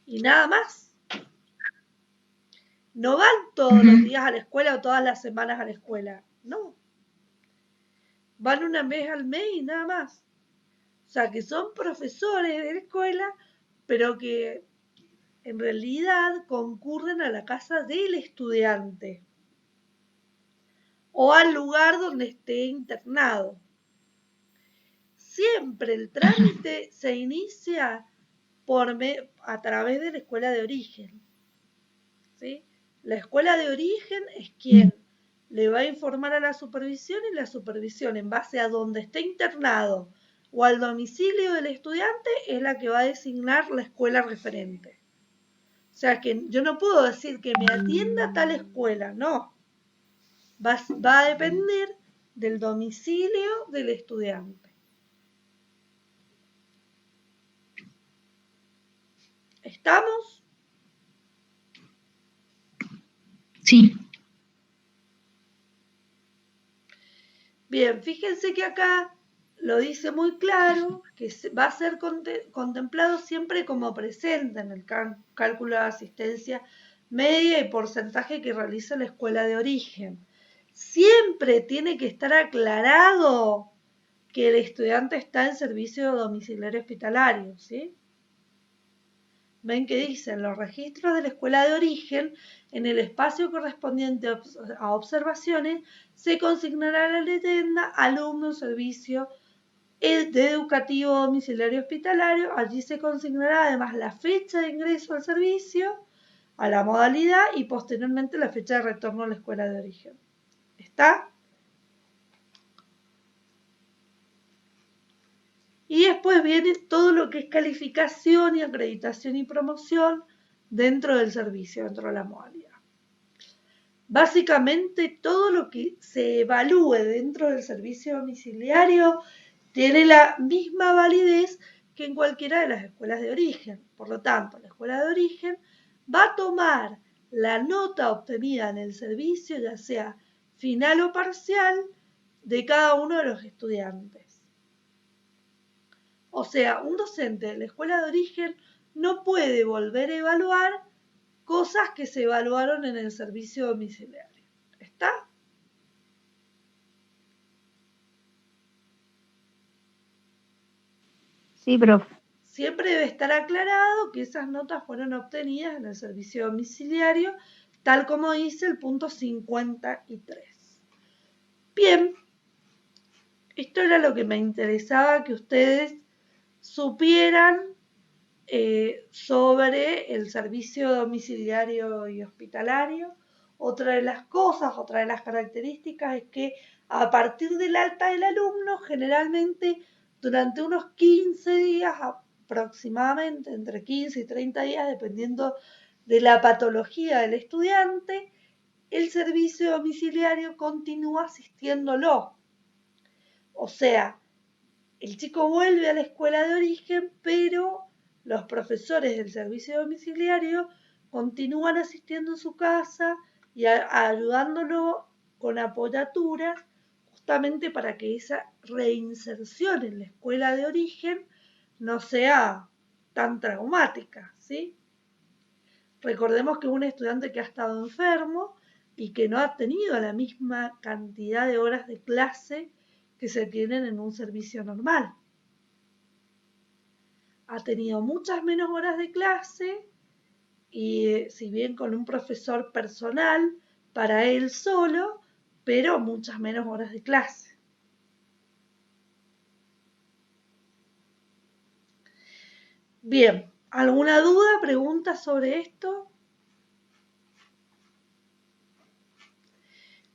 Speaker 1: y nada más. No van todos los días a la escuela o todas las semanas a la escuela, no. Van una vez al mes y nada más. O sea, que son profesores de la escuela, pero que en realidad concurren a la casa del estudiante o al lugar donde esté internado. Siempre el trámite se inicia a través de la escuela de origen. ¿Sí? La escuela de origen es quien le va a informar a la supervisión y la supervisión, en base a donde esté internado o al domicilio del estudiante, es la que va a designar la escuela referente. O sea que yo no puedo decir que me atienda tal escuela, no. Va a depender del domicilio del estudiante. ¿Estamos?
Speaker 2: Sí.
Speaker 1: Bien, fíjense que acá lo dice muy claro, que va a ser contemplado siempre como presente en el cálculo de asistencia media y porcentaje que realiza la escuela de origen. Siempre tiene que estar aclarado que el estudiante está en servicio domiciliario hospitalario, ¿sí? Ven que dicen los registros de la escuela de origen, en el espacio correspondiente a observaciones, se consignará la leyenda alumno servicio de educativo domiciliario hospitalario. Allí se consignará además la fecha de ingreso al servicio, a la modalidad y posteriormente la fecha de retorno a la escuela de origen. ¿Está? Y después viene todo lo que es calificación y acreditación y promoción dentro del servicio, dentro de la modalidad. Básicamente todo lo que se evalúe dentro del servicio domiciliario tiene la misma validez que en cualquiera de las escuelas de origen. Por lo tanto, la escuela de origen va a tomar la nota obtenida en el servicio, ya sea final o parcial, de cada uno de los estudiantes. O sea, un docente de la escuela de origen no puede volver a evaluar cosas que se evaluaron en el servicio domiciliario. ¿Está?
Speaker 4: Sí, profe.
Speaker 1: Siempre debe estar aclarado que esas notas fueron obtenidas en el servicio domiciliario, tal como dice el punto 53. Bien, esto era lo que me interesaba que ustedes supieran sobre el servicio domiciliario y hospitalario. Otra de las cosas, otra de las características es que a partir del alta del alumno, generalmente durante unos 15 días aproximadamente, entre 15 y 30 días, dependiendo de la patología del estudiante, el servicio domiciliario continúa asistiéndolo. O sea, el chico vuelve a la escuela de origen, pero los profesores del servicio domiciliario continúan asistiendo en su casa y ayudándolo con apoyaturas, justamente para que esa reinserción en la escuela de origen no sea tan traumática, ¿sí? Recordemos que es un estudiante que ha estado enfermo y que no ha tenido la misma cantidad de horas de clase que se tienen en un servicio normal. Ha tenido muchas menos horas de clase y si bien con un profesor personal para él solo, pero muchas menos horas de clase. Bien, ¿alguna duda, pregunta sobre esto?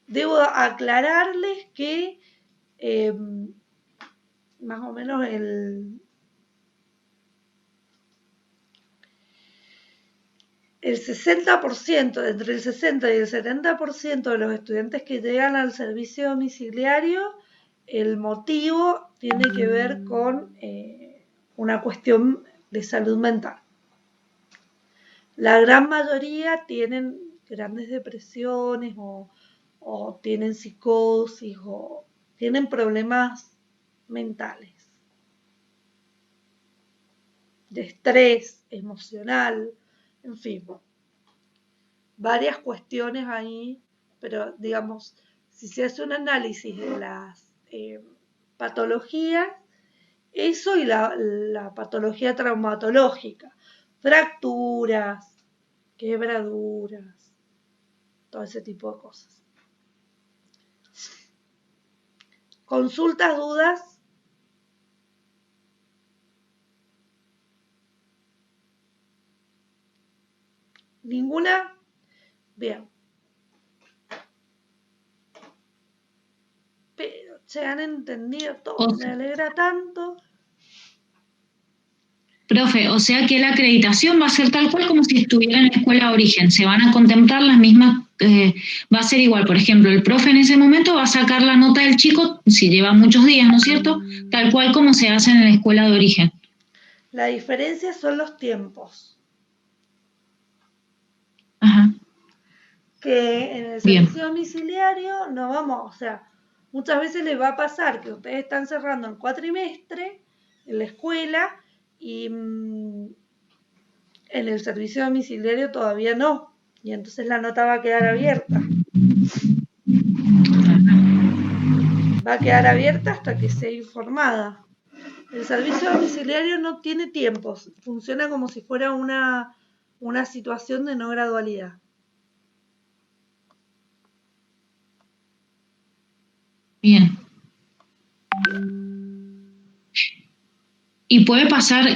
Speaker 1: Debo aclararles que más o menos el 60%, entre el 60 y el 70% de los estudiantes que llegan al servicio domiciliario, el motivo tiene que ver con una cuestión de salud mental. La gran mayoría tienen grandes depresiones o tienen psicosis o tienen problemas mentales, de estrés emocional, en fin. varias cuestiones ahí, pero digamos, si se hace un análisis de las patologías, eso y la patología traumatológica, fracturas, quebraduras, todo ese tipo de cosas. ¿Consultas, dudas? ¿Ninguna? Bien. Pero se han entendido todo, me alegra tanto.
Speaker 2: Profe, o sea que la acreditación va a ser tal cual como si estuviera en la escuela de origen. Se van a contemplar las mismas, va a ser igual. Por ejemplo, el profe en ese momento va a sacar la nota del chico, si lleva muchos días, ¿no es cierto? Tal cual como se hace en la escuela de origen.
Speaker 1: La diferencia son los tiempos.
Speaker 2: Ajá.
Speaker 1: Que en el servicio domiciliario no vamos, o sea, muchas veces les va a pasar que ustedes están cerrando el cuatrimestre en la escuela y en el servicio domiciliario todavía no, y entonces la nota va a quedar abierta. Va a quedar abierta hasta que sea informada. El servicio domiciliario no tiene tiempos, funciona como si fuera una situación de no gradualidad.
Speaker 2: Bien. ¿Y puede pasar,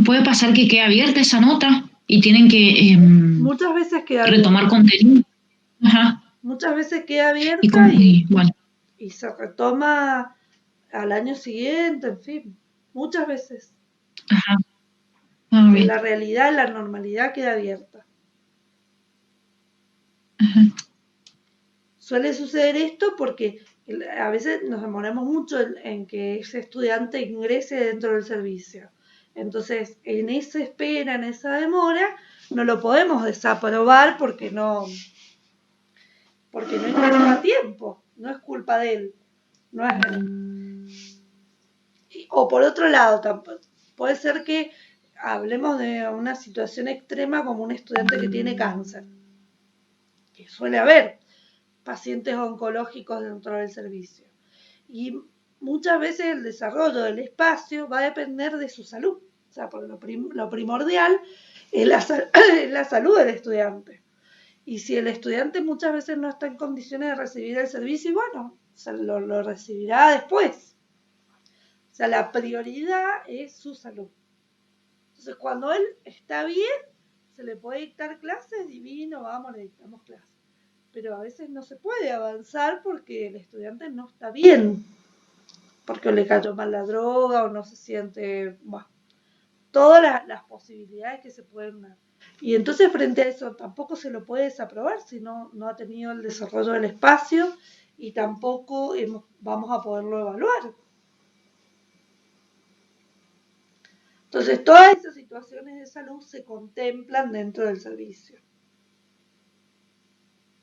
Speaker 2: puede pasar que quede abierta esa nota y tienen que
Speaker 1: muchas veces queda
Speaker 2: retomar
Speaker 1: abierta.
Speaker 2: contenido? Ajá.
Speaker 1: Muchas veces queda abierta y se retoma al año siguiente, en fin, muchas veces.
Speaker 2: Ajá.
Speaker 1: En la realidad, la normalidad queda abierta.
Speaker 2: Ajá.
Speaker 1: Suele suceder esto porque a veces nos demoramos mucho en que ese estudiante ingrese dentro del servicio. Entonces, en esa espera, en esa demora, no lo podemos desaprobar porque no ingresa a tiempo. No es culpa de él. No es, o por otro lado, puede ser que hablemos de una situación extrema como un estudiante que tiene cáncer, que suele haber pacientes oncológicos dentro del servicio. Y muchas veces el desarrollo del espacio va a depender de su salud. O sea, porque lo primordial es la salud del estudiante. Y si el estudiante muchas veces no está en condiciones de recibir el servicio, y bueno, lo recibirá después. O sea, la prioridad es su salud. Entonces, cuando él está bien, se le puede dictar clases, divino, vamos, le dictamos clases. Pero a veces no se puede avanzar porque el estudiante no está bien. Porque le cayó mal la droga o no se siente, bueno, todas las posibilidades que se pueden dar. Y entonces frente a eso tampoco se lo puede desaprobar si no ha tenido el desarrollo del espacio y tampoco vamos a poderlo evaluar. Entonces, todas esas situaciones de salud se contemplan dentro del servicio.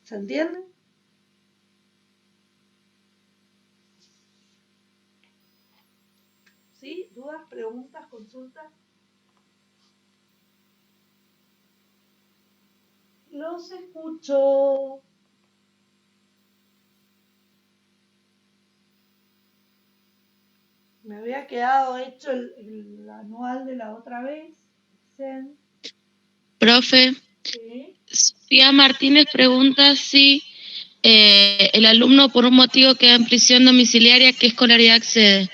Speaker 1: ¿Se entiende? ¿Sí? ¿Dudas, preguntas, consultas? Los escucho. Me había quedado hecho el anual de la otra vez.
Speaker 6: Profe,
Speaker 1: Sí.
Speaker 6: Sofía Martínez pregunta si el alumno por un motivo queda en prisión domiciliaria, ¿qué escolaridad accede?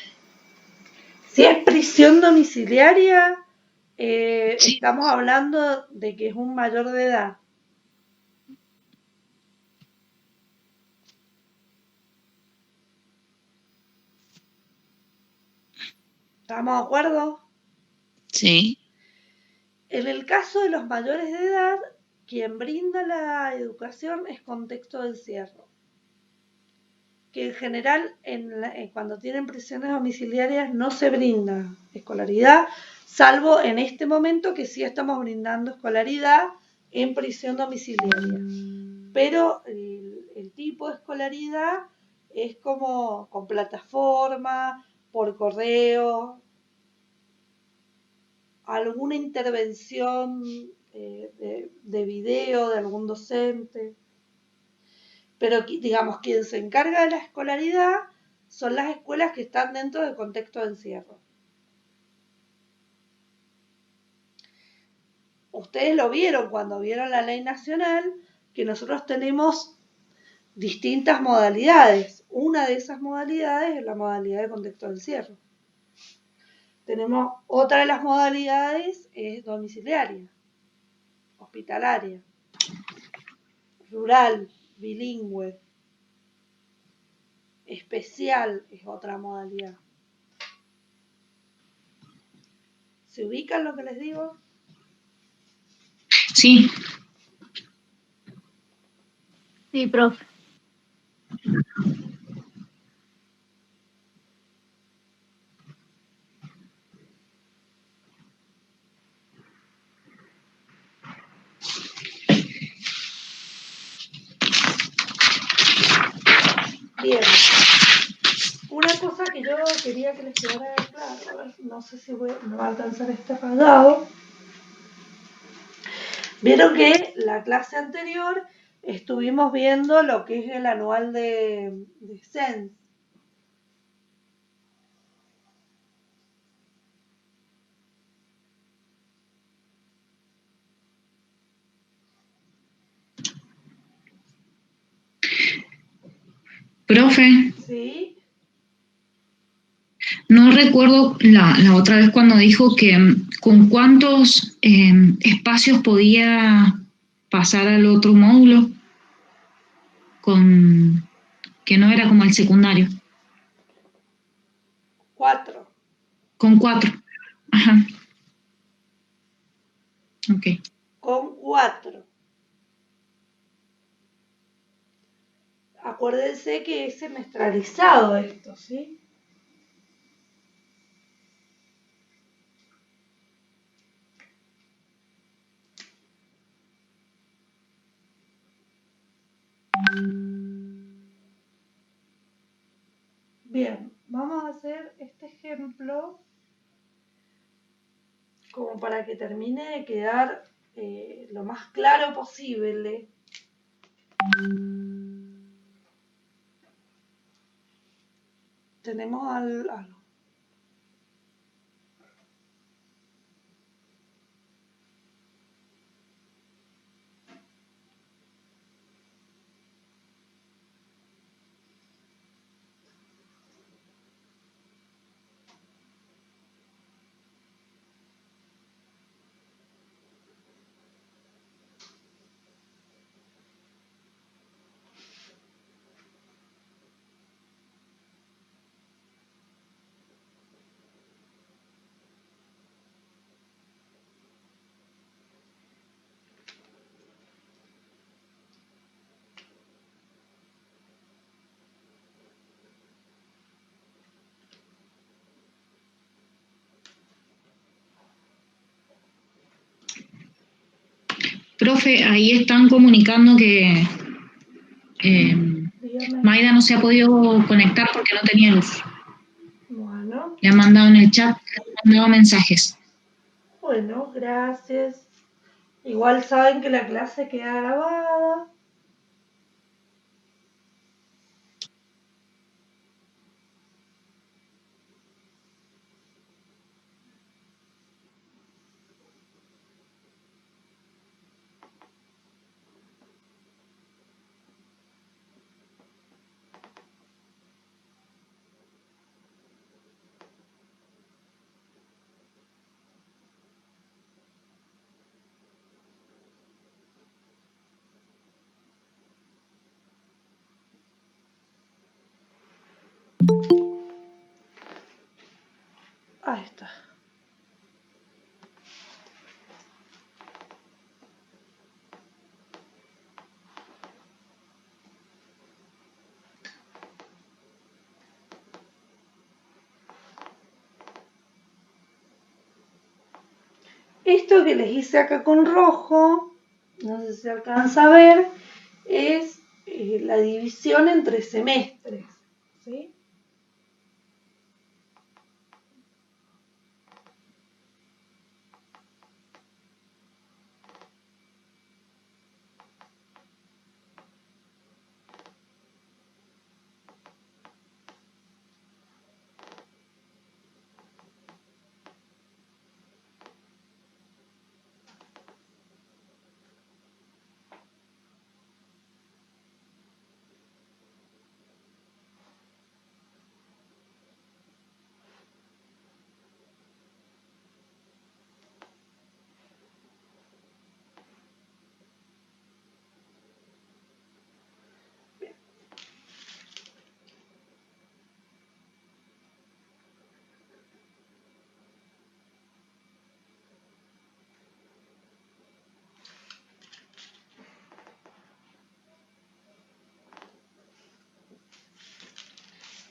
Speaker 1: Si es prisión domiciliaria,
Speaker 6: Sí.
Speaker 1: estamos hablando de que es un mayor de edad. ¿Estamos de acuerdo?
Speaker 6: Sí.
Speaker 1: En el caso de los mayores de edad, quien brinda la educación es contexto de encierro. Que en general, cuando tienen prisiones domiciliarias, no se brinda escolaridad, salvo en este momento que sí estamos brindando escolaridad en prisión domiciliaria. Pero el tipo de escolaridad es como con plataforma, por correo, alguna intervención de video de algún docente. Pero digamos, quien se encarga de la escolaridad son las escuelas que están dentro del contexto de encierro. Ustedes lo vieron cuando vieron la ley nacional, que nosotros tenemos distintas modalidades. Una de esas modalidades es la modalidad de contexto de encierro. Tenemos otra de las modalidades, es domiciliaria, hospitalaria, rural, bilingüe, especial es otra modalidad. ¿Se ubican lo que les digo?
Speaker 2: Sí,
Speaker 4: Sí, profe.
Speaker 1: Bien. Una cosa que yo quería que les quedara claro, a ver, no sé si me va a alcanzar este rayado. Vieron que la clase anterior estuvimos viendo lo que es el anual de CENS.
Speaker 2: profe,
Speaker 1: ¿Sí?
Speaker 2: no recuerdo la otra vez cuando dijo que con cuántos espacios podía pasar al otro módulo, con que no era como el secundario,
Speaker 1: 4.
Speaker 2: con 4. Ajá. Ok.
Speaker 1: Con 4. Acuérdense que es semestralizado esto, ¿sí? Bien, vamos a hacer este ejemplo como para que termine de quedar lo más claro posible. Tenemos al
Speaker 2: Profe, ahí están comunicando que
Speaker 1: dígame.
Speaker 2: Maida no se ha podido conectar porque no tenía luz.
Speaker 1: Bueno,
Speaker 2: Le han mandado en el chat, le han mandado mensajes.
Speaker 1: bueno, gracias. Igual saben que la clase queda grabada. Ahí está. Esto que les hice acá con rojo, no sé si se alcanza a ver, es la división entre semestres, ¿sí?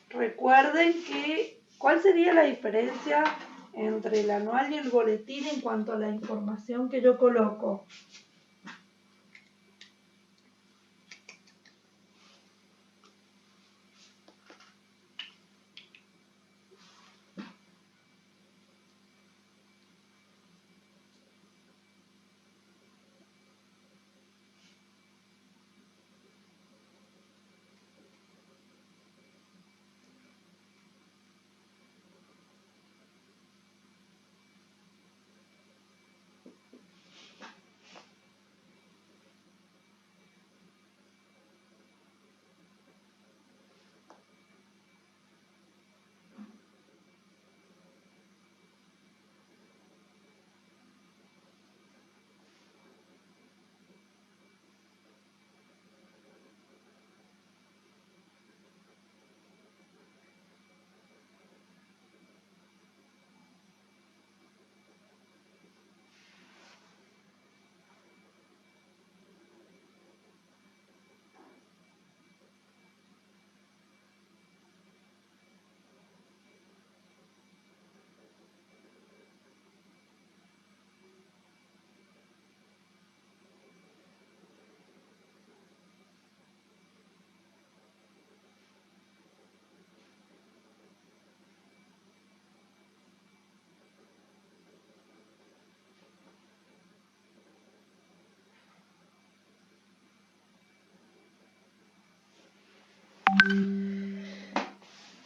Speaker 1: recuerden que, ¿cuál sería la diferencia entre el anual y el boletín en cuanto a la información que yo coloco?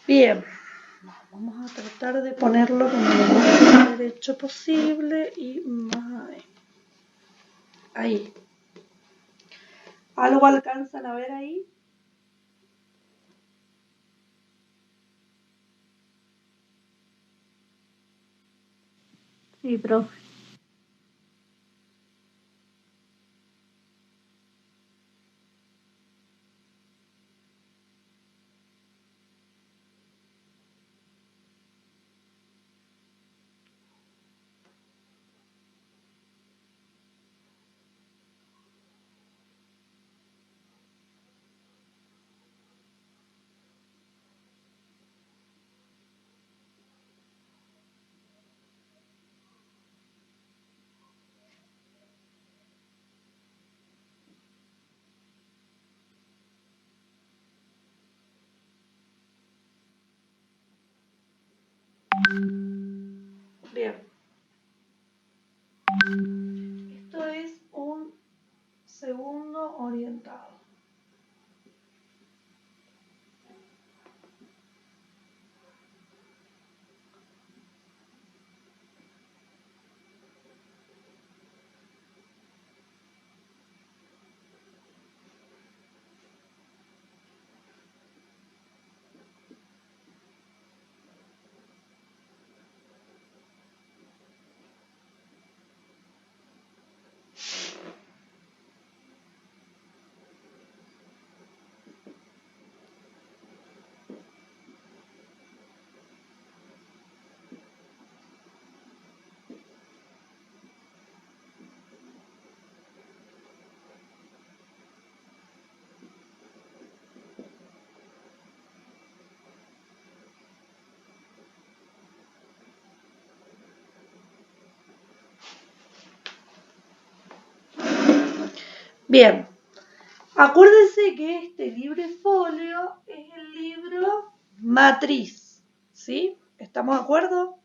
Speaker 1: Bien, vamos a tratar de ponerlo como lo más derecho posible y más ahí. ¿Algo alcanzan a ver ahí?
Speaker 4: Sí, profe.
Speaker 1: Bien. Esto es un segundo orientado. Bien, acuérdense que este librefolio es el libro matriz, ¿sí? ¿Estamos de acuerdo?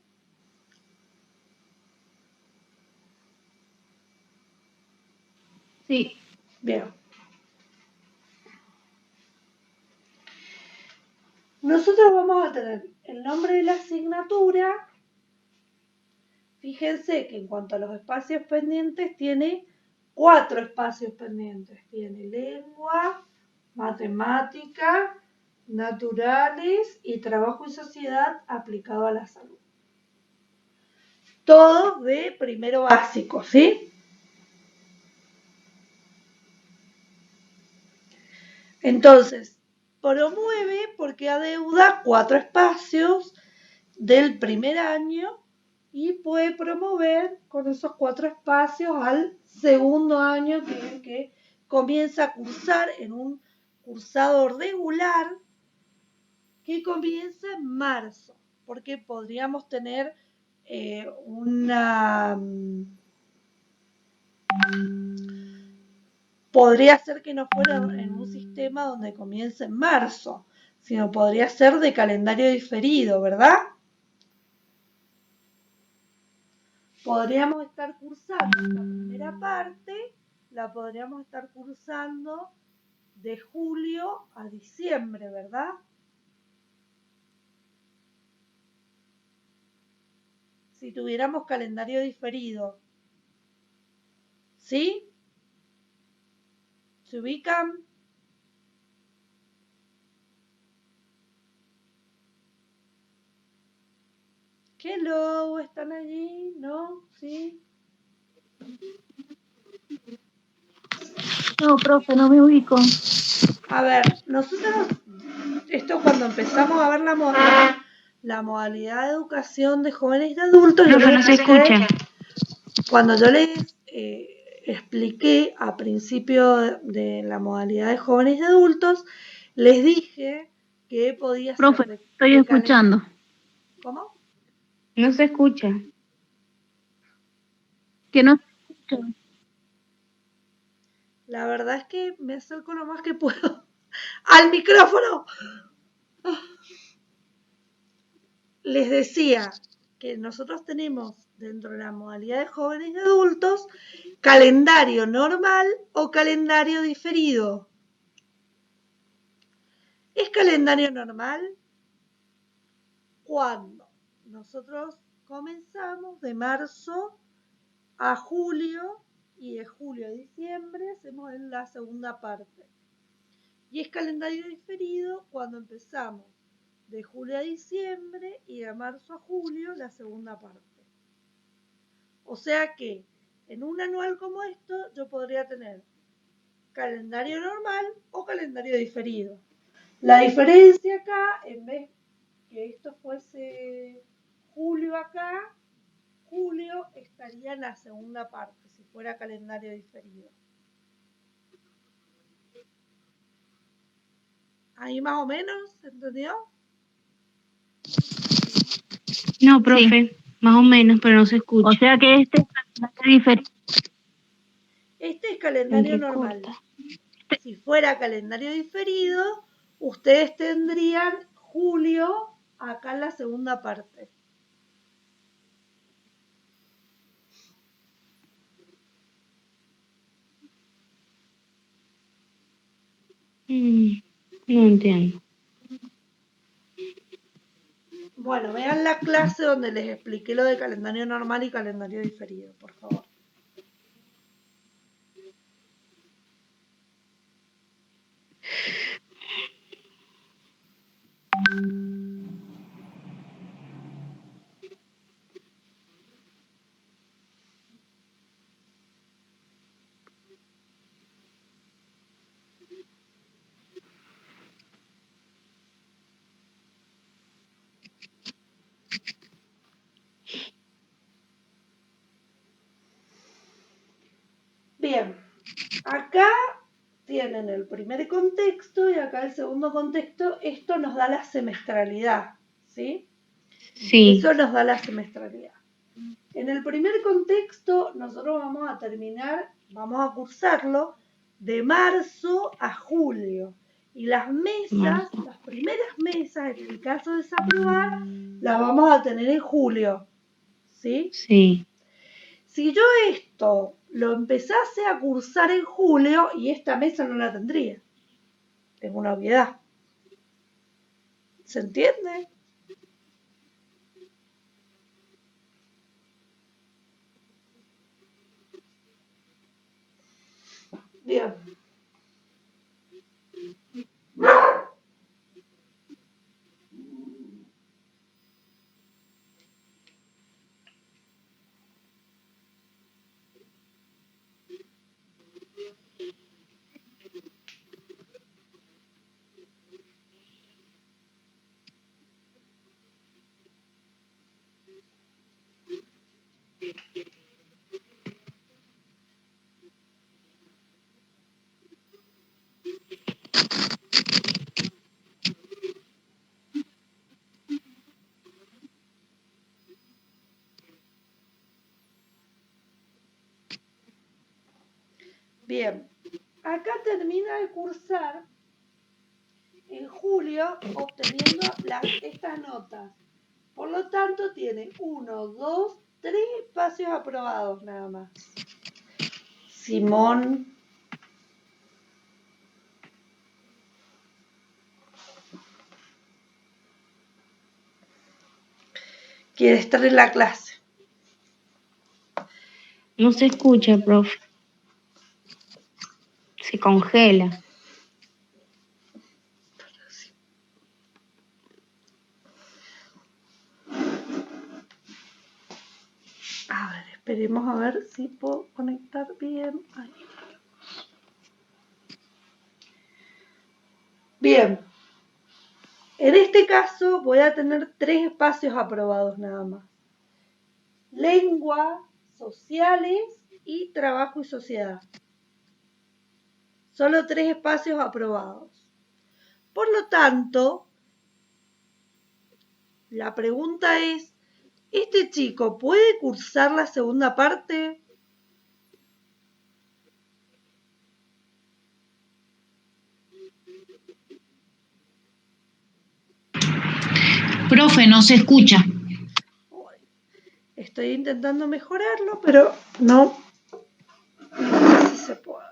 Speaker 4: Sí.
Speaker 1: Bien. Nosotros vamos a tener el nombre de la asignatura. Fíjense que en cuanto a los espacios pendientes, tiene 4 espacios pendientes. Tiene lengua, matemática, naturales y trabajo y sociedad aplicado a la salud. Todos de primero básico, ¿sí? Entonces, promueve porque adeuda 4 espacios del primer año y puede promover con esos 4 espacios al segundo año, que es el que comienza a cursar en un cursado regular, que comienza en marzo, porque podríamos tener podría ser que no fuera en un sistema donde comience en marzo, sino podría ser de calendario diferido, ¿verdad? Podríamos estar cursando esta primera parte, la podríamos estar cursando de julio a diciembre, ¿verdad? Si tuviéramos calendario diferido. ¿Sí? ¿Se ubican? Hello, ¿están allí? ¿No? ¿Sí?
Speaker 4: No, profe, no me ubico.
Speaker 1: A ver, nosotros, esto cuando empezamos a ver la modalidad de educación de jóvenes y de adultos,
Speaker 3: Profe, no se escucha.
Speaker 1: cuando yo les expliqué a principio de la modalidad de jóvenes y adultos, les dije que podía
Speaker 4: Profe,
Speaker 1: ser
Speaker 4: estoy escuchando.
Speaker 1: ¿Cómo?
Speaker 3: No se escucha.
Speaker 4: Que no escucho.
Speaker 1: La verdad es que me acerco lo más que puedo al micrófono. Les decía que nosotros tenemos dentro de la modalidad de jóvenes y adultos calendario normal o calendario diferido. ¿Es calendario normal? Cuando nosotros comenzamos de marzo a julio y de julio a diciembre hacemos la segunda parte. Y es calendario diferido cuando empezamos de julio a diciembre y de marzo a julio la segunda parte. O sea que en un anual como esto yo podría tener calendario normal o calendario diferido. La diferencia acá, en vez que esto fuese julio acá, julio estaría en la segunda parte, si fuera calendario diferido. Ahí más o menos, ¿entendió?
Speaker 3: No, profe, más o menos, pero no se escucha.
Speaker 4: O sea que este es calendario diferido.
Speaker 1: Este es calendario normal. Si fuera calendario diferido, ustedes tendrían julio acá en la segunda parte.
Speaker 3: No entiendo.
Speaker 1: Bueno, vean la clase donde les expliqué lo de calendario normal y calendario diferido, por favor. Bien, acá tienen el primer contexto y acá el segundo contexto. Esto nos da la semestralidad, ¿sí?
Speaker 3: Sí.
Speaker 1: Eso nos da la semestralidad. En el primer contexto, nosotros vamos a terminar, vamos a cursarlo de marzo a julio. Y las mesas, las primeras mesas, en el caso de desaprobar, las vamos a tener en julio, ¿sí?
Speaker 3: Sí.
Speaker 1: Si yo esto lo empezase a cursar en julio, y esta mesa no la tendría. Tengo una obviedad. ¿Se entiende? Bien. Bien, acá termina de cursar en julio obteniendo estas notas. Por lo tanto, tiene 1, 2, 3 espacios aprobados nada más. Simón. Quiere estar en la clase.
Speaker 7: No se escucha, profe. Se congela.
Speaker 1: A ver, esperemos a ver si puedo conectar bien. Ahí. Bien. En este caso voy a tener 3 espacios aprobados nada más. Lengua, sociales y trabajo y sociedad. Solo 3 espacios aprobados. Por lo tanto, la pregunta es, ¿este chico puede cursar la segunda parte?
Speaker 2: Profe, no se escucha.
Speaker 1: Estoy intentando mejorarlo, pero no sé si se puede.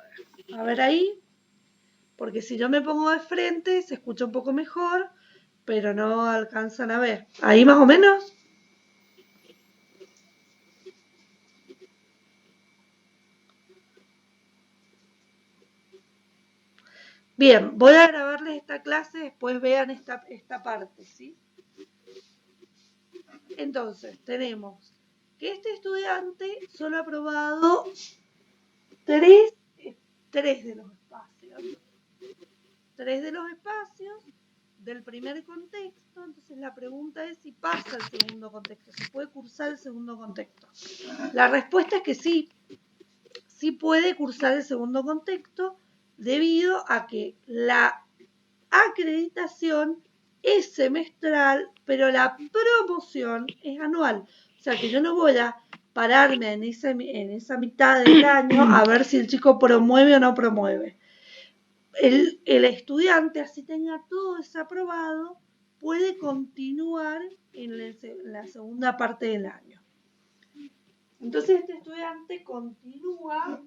Speaker 1: A ver ahí, porque si yo me pongo de frente se escucha un poco mejor, pero no alcanzan a ver. ¿Ahí más o menos? Bien, voy a grabarles esta clase, después vean esta parte, ¿sí? Entonces, tenemos que este estudiante solo ha aprobado 3 de los espacios. 3 de los espacios del primer contexto, entonces la pregunta es si pasa el segundo contexto, si puede cursar el segundo contexto. La respuesta es que sí, sí puede cursar el segundo contexto debido a que la acreditación es semestral, pero la promoción es anual. O sea que yo no voy a pararme en esa mitad del año a ver si el chico promueve o no promueve. El estudiante, así tenga todo desaprobado, puede continuar en la segunda parte del año. Entonces este estudiante continúa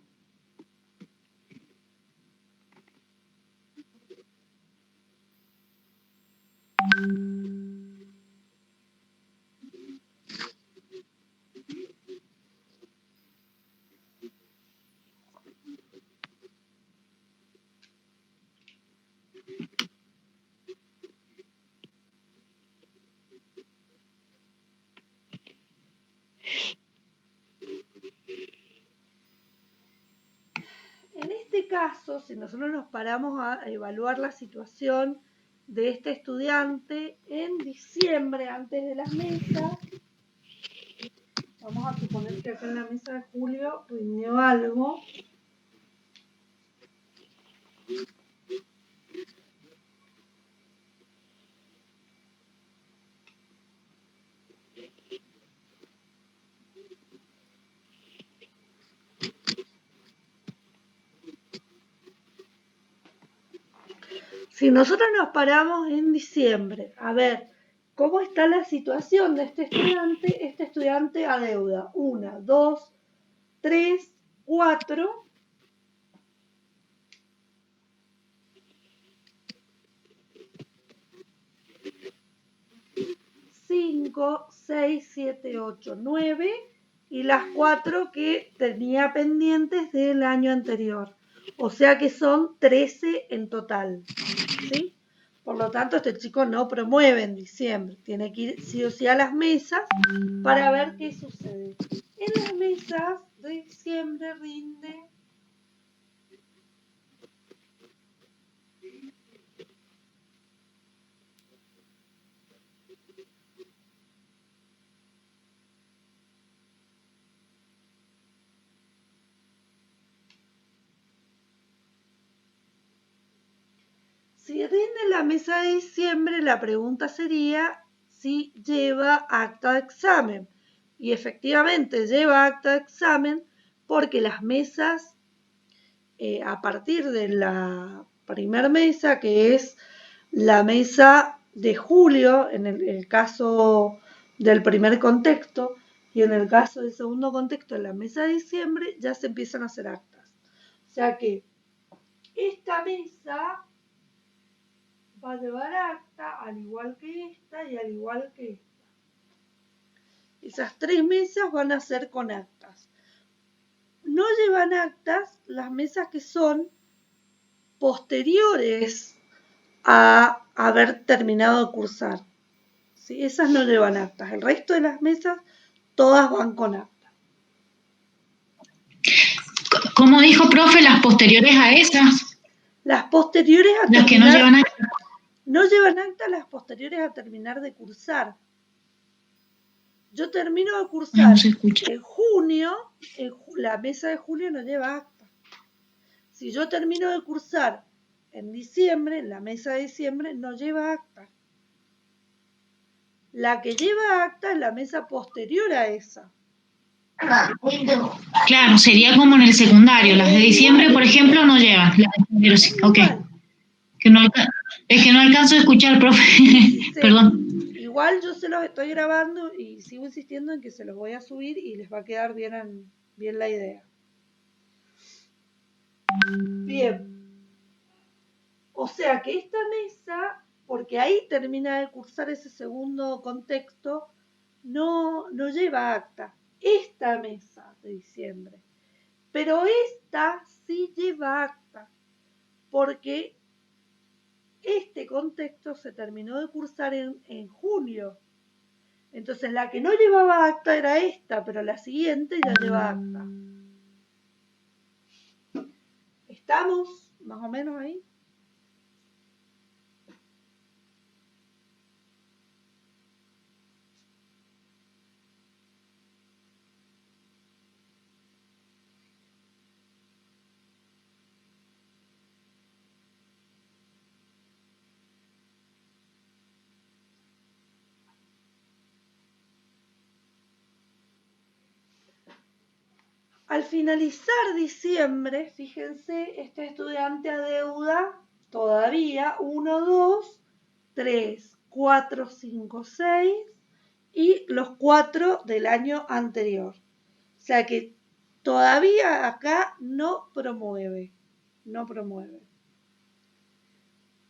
Speaker 1: en este caso, si nosotros nos paramos a evaluar la situación de este estudiante en diciembre, antes de las mesas, vamos a suponer que acá en la mesa de julio rindió algo. Si nosotros nos paramos en diciembre, a ver, ¿cómo está la situación de este estudiante? Este estudiante adeuda 1, 2, 3, 4. 5, 6, 7, 8, 9 y las 4 que tenía pendientes del año anterior. O sea que son 13 en total, ¿sí? Por lo tanto, este chico no promueve en diciembre. Tiene que ir sí o sí a las mesas para ver qué sucede. En las mesas de diciembre rinde si rinde la mesa de diciembre, la pregunta sería si lleva acta de examen. Y efectivamente lleva acta de examen porque las mesas a partir de la primer mesa, que es la mesa de julio, en el caso del primer contexto, y en el caso del segundo contexto, en la mesa de diciembre, ya se empiezan a hacer actas. O sea que esta mesa va a llevar acta, al igual que esta y al igual que esta. Esas tres mesas van a ser con actas. No llevan actas las mesas que son posteriores a haber terminado de cursar. ¿Sí? Esas no llevan actas. El resto de las mesas, todas van con acta.
Speaker 2: ¿Cómo dijo, profe, las posteriores a esas?
Speaker 1: Las posteriores a
Speaker 2: Las
Speaker 1: terminar,
Speaker 2: que no llevan acta.
Speaker 1: No llevan acta las posteriores a terminar de cursar. Yo termino de cursar en junio, la mesa de julio no lleva acta. Si yo termino de cursar en diciembre, la mesa de diciembre no lleva acta. La que lleva acta es la mesa posterior a esa.
Speaker 2: Claro, sería como en el secundario. Las de diciembre, por ejemplo, no llevan. Pero sí, ok. Es que no alcanzo a escuchar, profe.
Speaker 1: Sí.
Speaker 2: Perdón.
Speaker 1: Igual yo se los estoy grabando y sigo insistiendo en que se los voy a subir y les va a quedar bien la idea. Bien. O sea que esta mesa, porque ahí termina de cursar ese segundo contexto, no lleva acta. Esta mesa de diciembre. Pero esta sí lleva acta, porque este contexto se terminó de cursar en junio. Entonces la que no llevaba acta era esta, pero la siguiente ya lleva acta. ¿Estamos más o menos ahí? Al finalizar diciembre, fíjense, este estudiante adeuda todavía 1, 2, 3, 4, 5, 6 y los 4 del año anterior. O sea que todavía acá no promueve.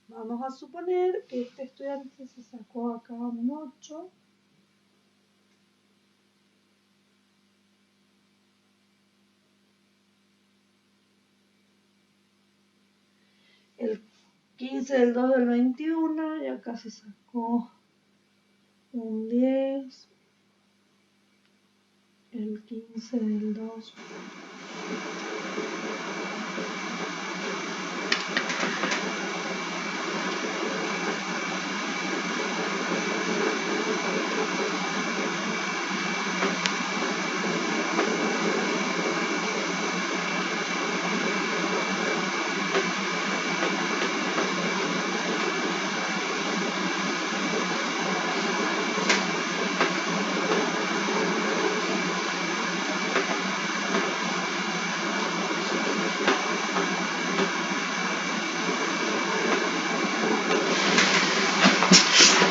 Speaker 1: Vamos a suponer que este estudiante se sacó acá un 8. El 15 del 2 del 21 y acá se sacó un 10. El 15 del 2.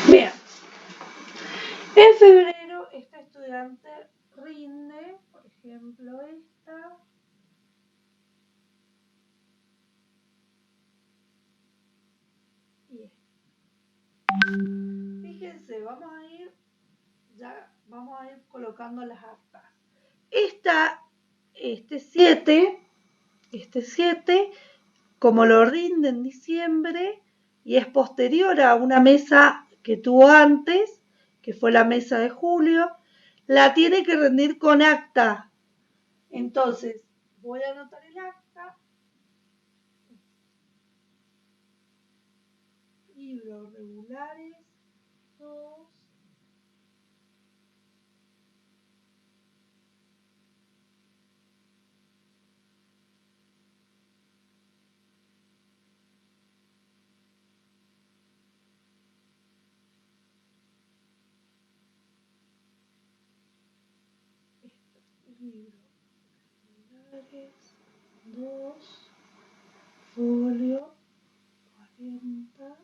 Speaker 1: Bien. En febrero, este estudiante rinde, por ejemplo, esta. Y esta. Fíjense, vamos a ir colocando las actas. Este 7, como lo rinde en diciembre y es posterior a una mesa que tuvo antes, que fue la mesa de julio, la tiene que rendir con acta. Entonces, voy a anotar el acta. Libros regulares 2. Libros regulares 2. folio 40.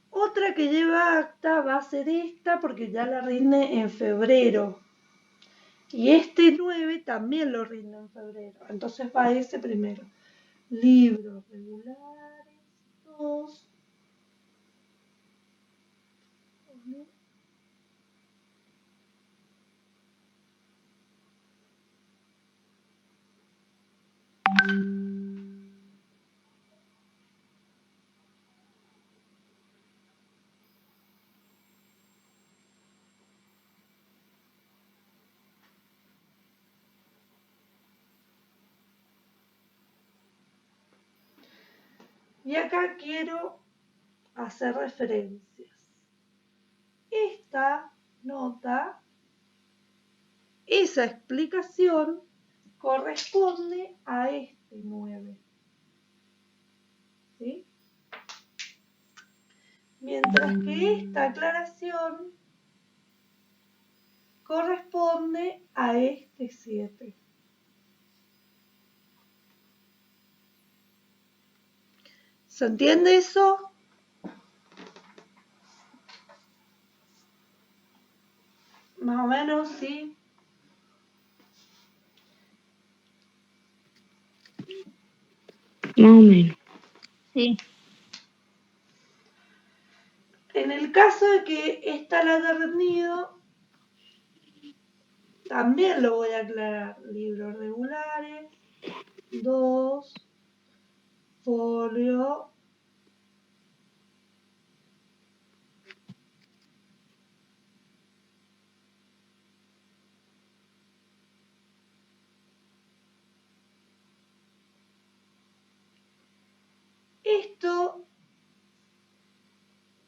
Speaker 1: Otra que lleva acta va a ser esta porque ya la rinde en febrero. Y este 9 también lo rinde en febrero. Entonces va ese primero. Libros regulares 2. Y acá quiero hacer referencias. Esta nota, esa explicación corresponde a este 9. ¿Sí? Mientras que esta aclaración corresponde a este 7. ¿Se entiende eso? Más o menos, sí.
Speaker 7: Más o menos.
Speaker 4: Sí.
Speaker 1: En el caso de que esta la haya rendido, también lo voy a aclarar. Libros regulares, 2, folio. Esto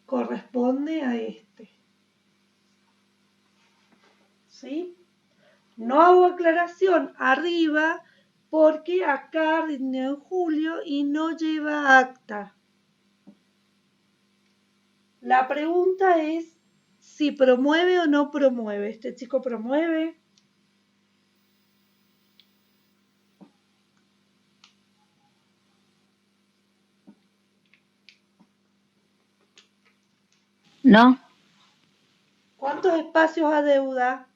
Speaker 1: corresponde a este. ¿Sí? No hago aclaración arriba porque acá rindió en julio y no lleva acta. La pregunta es si promueve o no promueve. ¿Este chico promueve?
Speaker 4: No.
Speaker 1: ¿Cuántos espacios adeuda?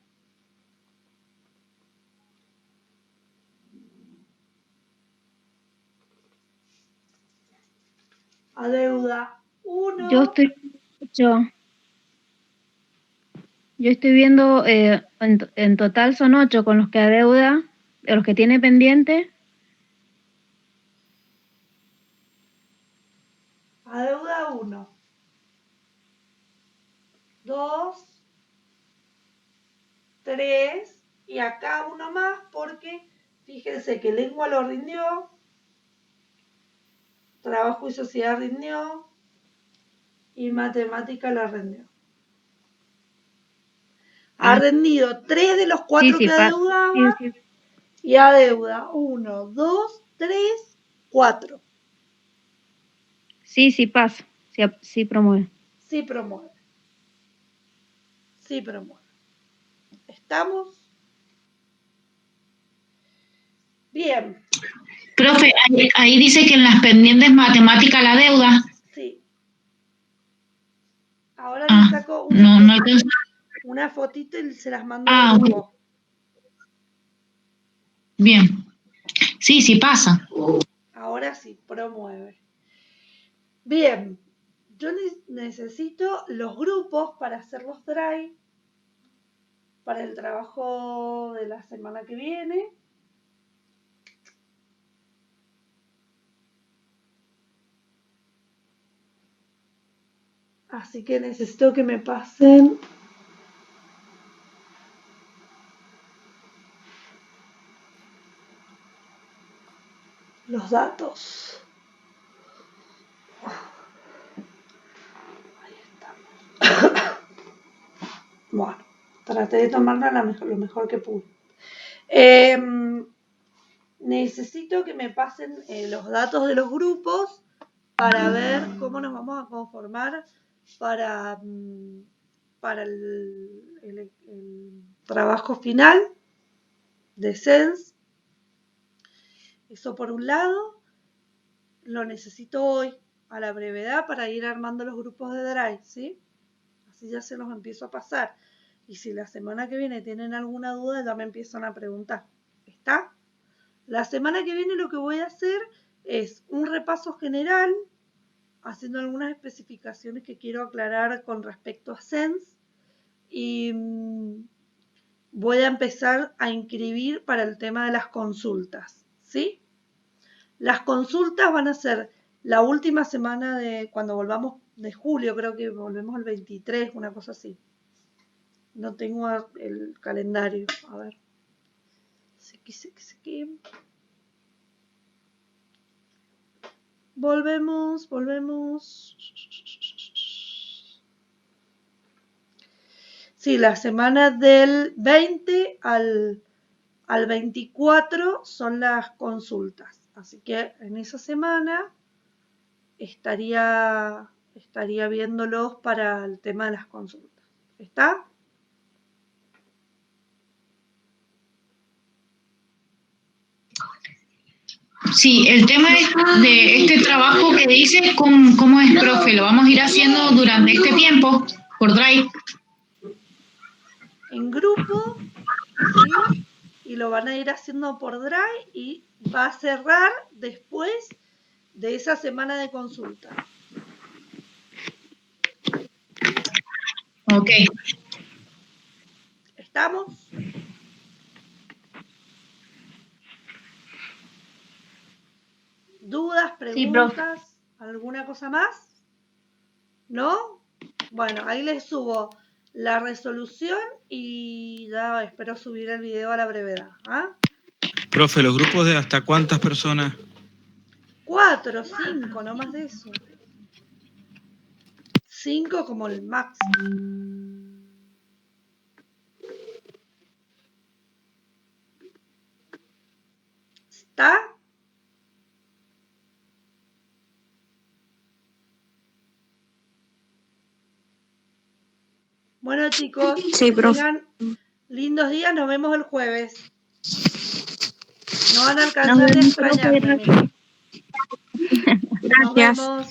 Speaker 1: Adeuda 1.
Speaker 4: Yo estoy viendo, en total son 8 con los que adeuda, los que tiene pendiente.
Speaker 1: Adeuda 1. 2. 3. Y acá uno más porque fíjense que lengua lo rindió. Trabajo y sociedad rindió. Y matemática la rindió. Ha rendido 3 de los 4 que adeudaba.
Speaker 4: Sí.
Speaker 1: Y adeuda 1, 2, 3, 4.
Speaker 4: Sí pasa. Sí promueve.
Speaker 1: Sí promueve. Sí promueve. ¿Estamos? Bien.
Speaker 2: Profe, ahí dice que en las pendientes matemática la deuda.
Speaker 1: Sí. Ahora le saco una fotito y se las mando al grupo.
Speaker 2: Bien. Sí pasa.
Speaker 1: Ahora sí, promueve. Bien. Yo necesito los grupos para hacer los drive para el trabajo de la semana que viene. Así que necesito que me pasen los datos. Ahí estamos. Bueno, traté de tomarla lo mejor que pude. Necesito que me pasen los datos de los grupos para ver cómo nos vamos a conformar para para el trabajo final de SENS. Eso por un lado, lo necesito hoy a la brevedad para ir armando los grupos de Drive, ¿sí? Así ya se los empiezo a pasar. Y si la semana que viene tienen alguna duda, ya me empiezan a preguntar. ¿Está? La semana que viene lo que voy a hacer es un repaso general, haciendo algunas especificaciones que quiero aclarar con respecto a SENS. Y voy a empezar a inscribir para el tema de las consultas, ¿sí? Las consultas van a ser la última semana de cuando volvamos de julio, creo que volvemos el 23, una cosa así. No tengo el calendario, a ver. Volvemos. Sí, la semana del 20 al 24 son las consultas. Así que en esa semana estaría viéndolos para el tema de las consultas. ¿Está?
Speaker 2: Sí, el tema de este trabajo que dice, ¿cómo es, profe? ¿Lo vamos a ir haciendo durante este tiempo por Drive?
Speaker 1: En grupo, ¿sí? Y lo van a ir haciendo por Drive y va a cerrar después de esa semana de consulta.
Speaker 2: Ok.
Speaker 1: ¿Estamos? ¿Dudas, preguntas? Sí, ¿alguna cosa más? ¿No? Bueno, ahí les subo la resolución y ya espero subir el video a la brevedad. ¿Ah?
Speaker 5: Profe, ¿los grupos de hasta cuántas personas?
Speaker 1: 4, 5, no más de eso. 5 como el máximo. ¿Está? Bueno, chicos,
Speaker 7: Sí,
Speaker 1: que
Speaker 7: profe.
Speaker 1: tengan lindos días. Nos vemos el jueves. No van a alcanzar ni a extrañarme.
Speaker 7: Gracias.
Speaker 1: Nos vemos.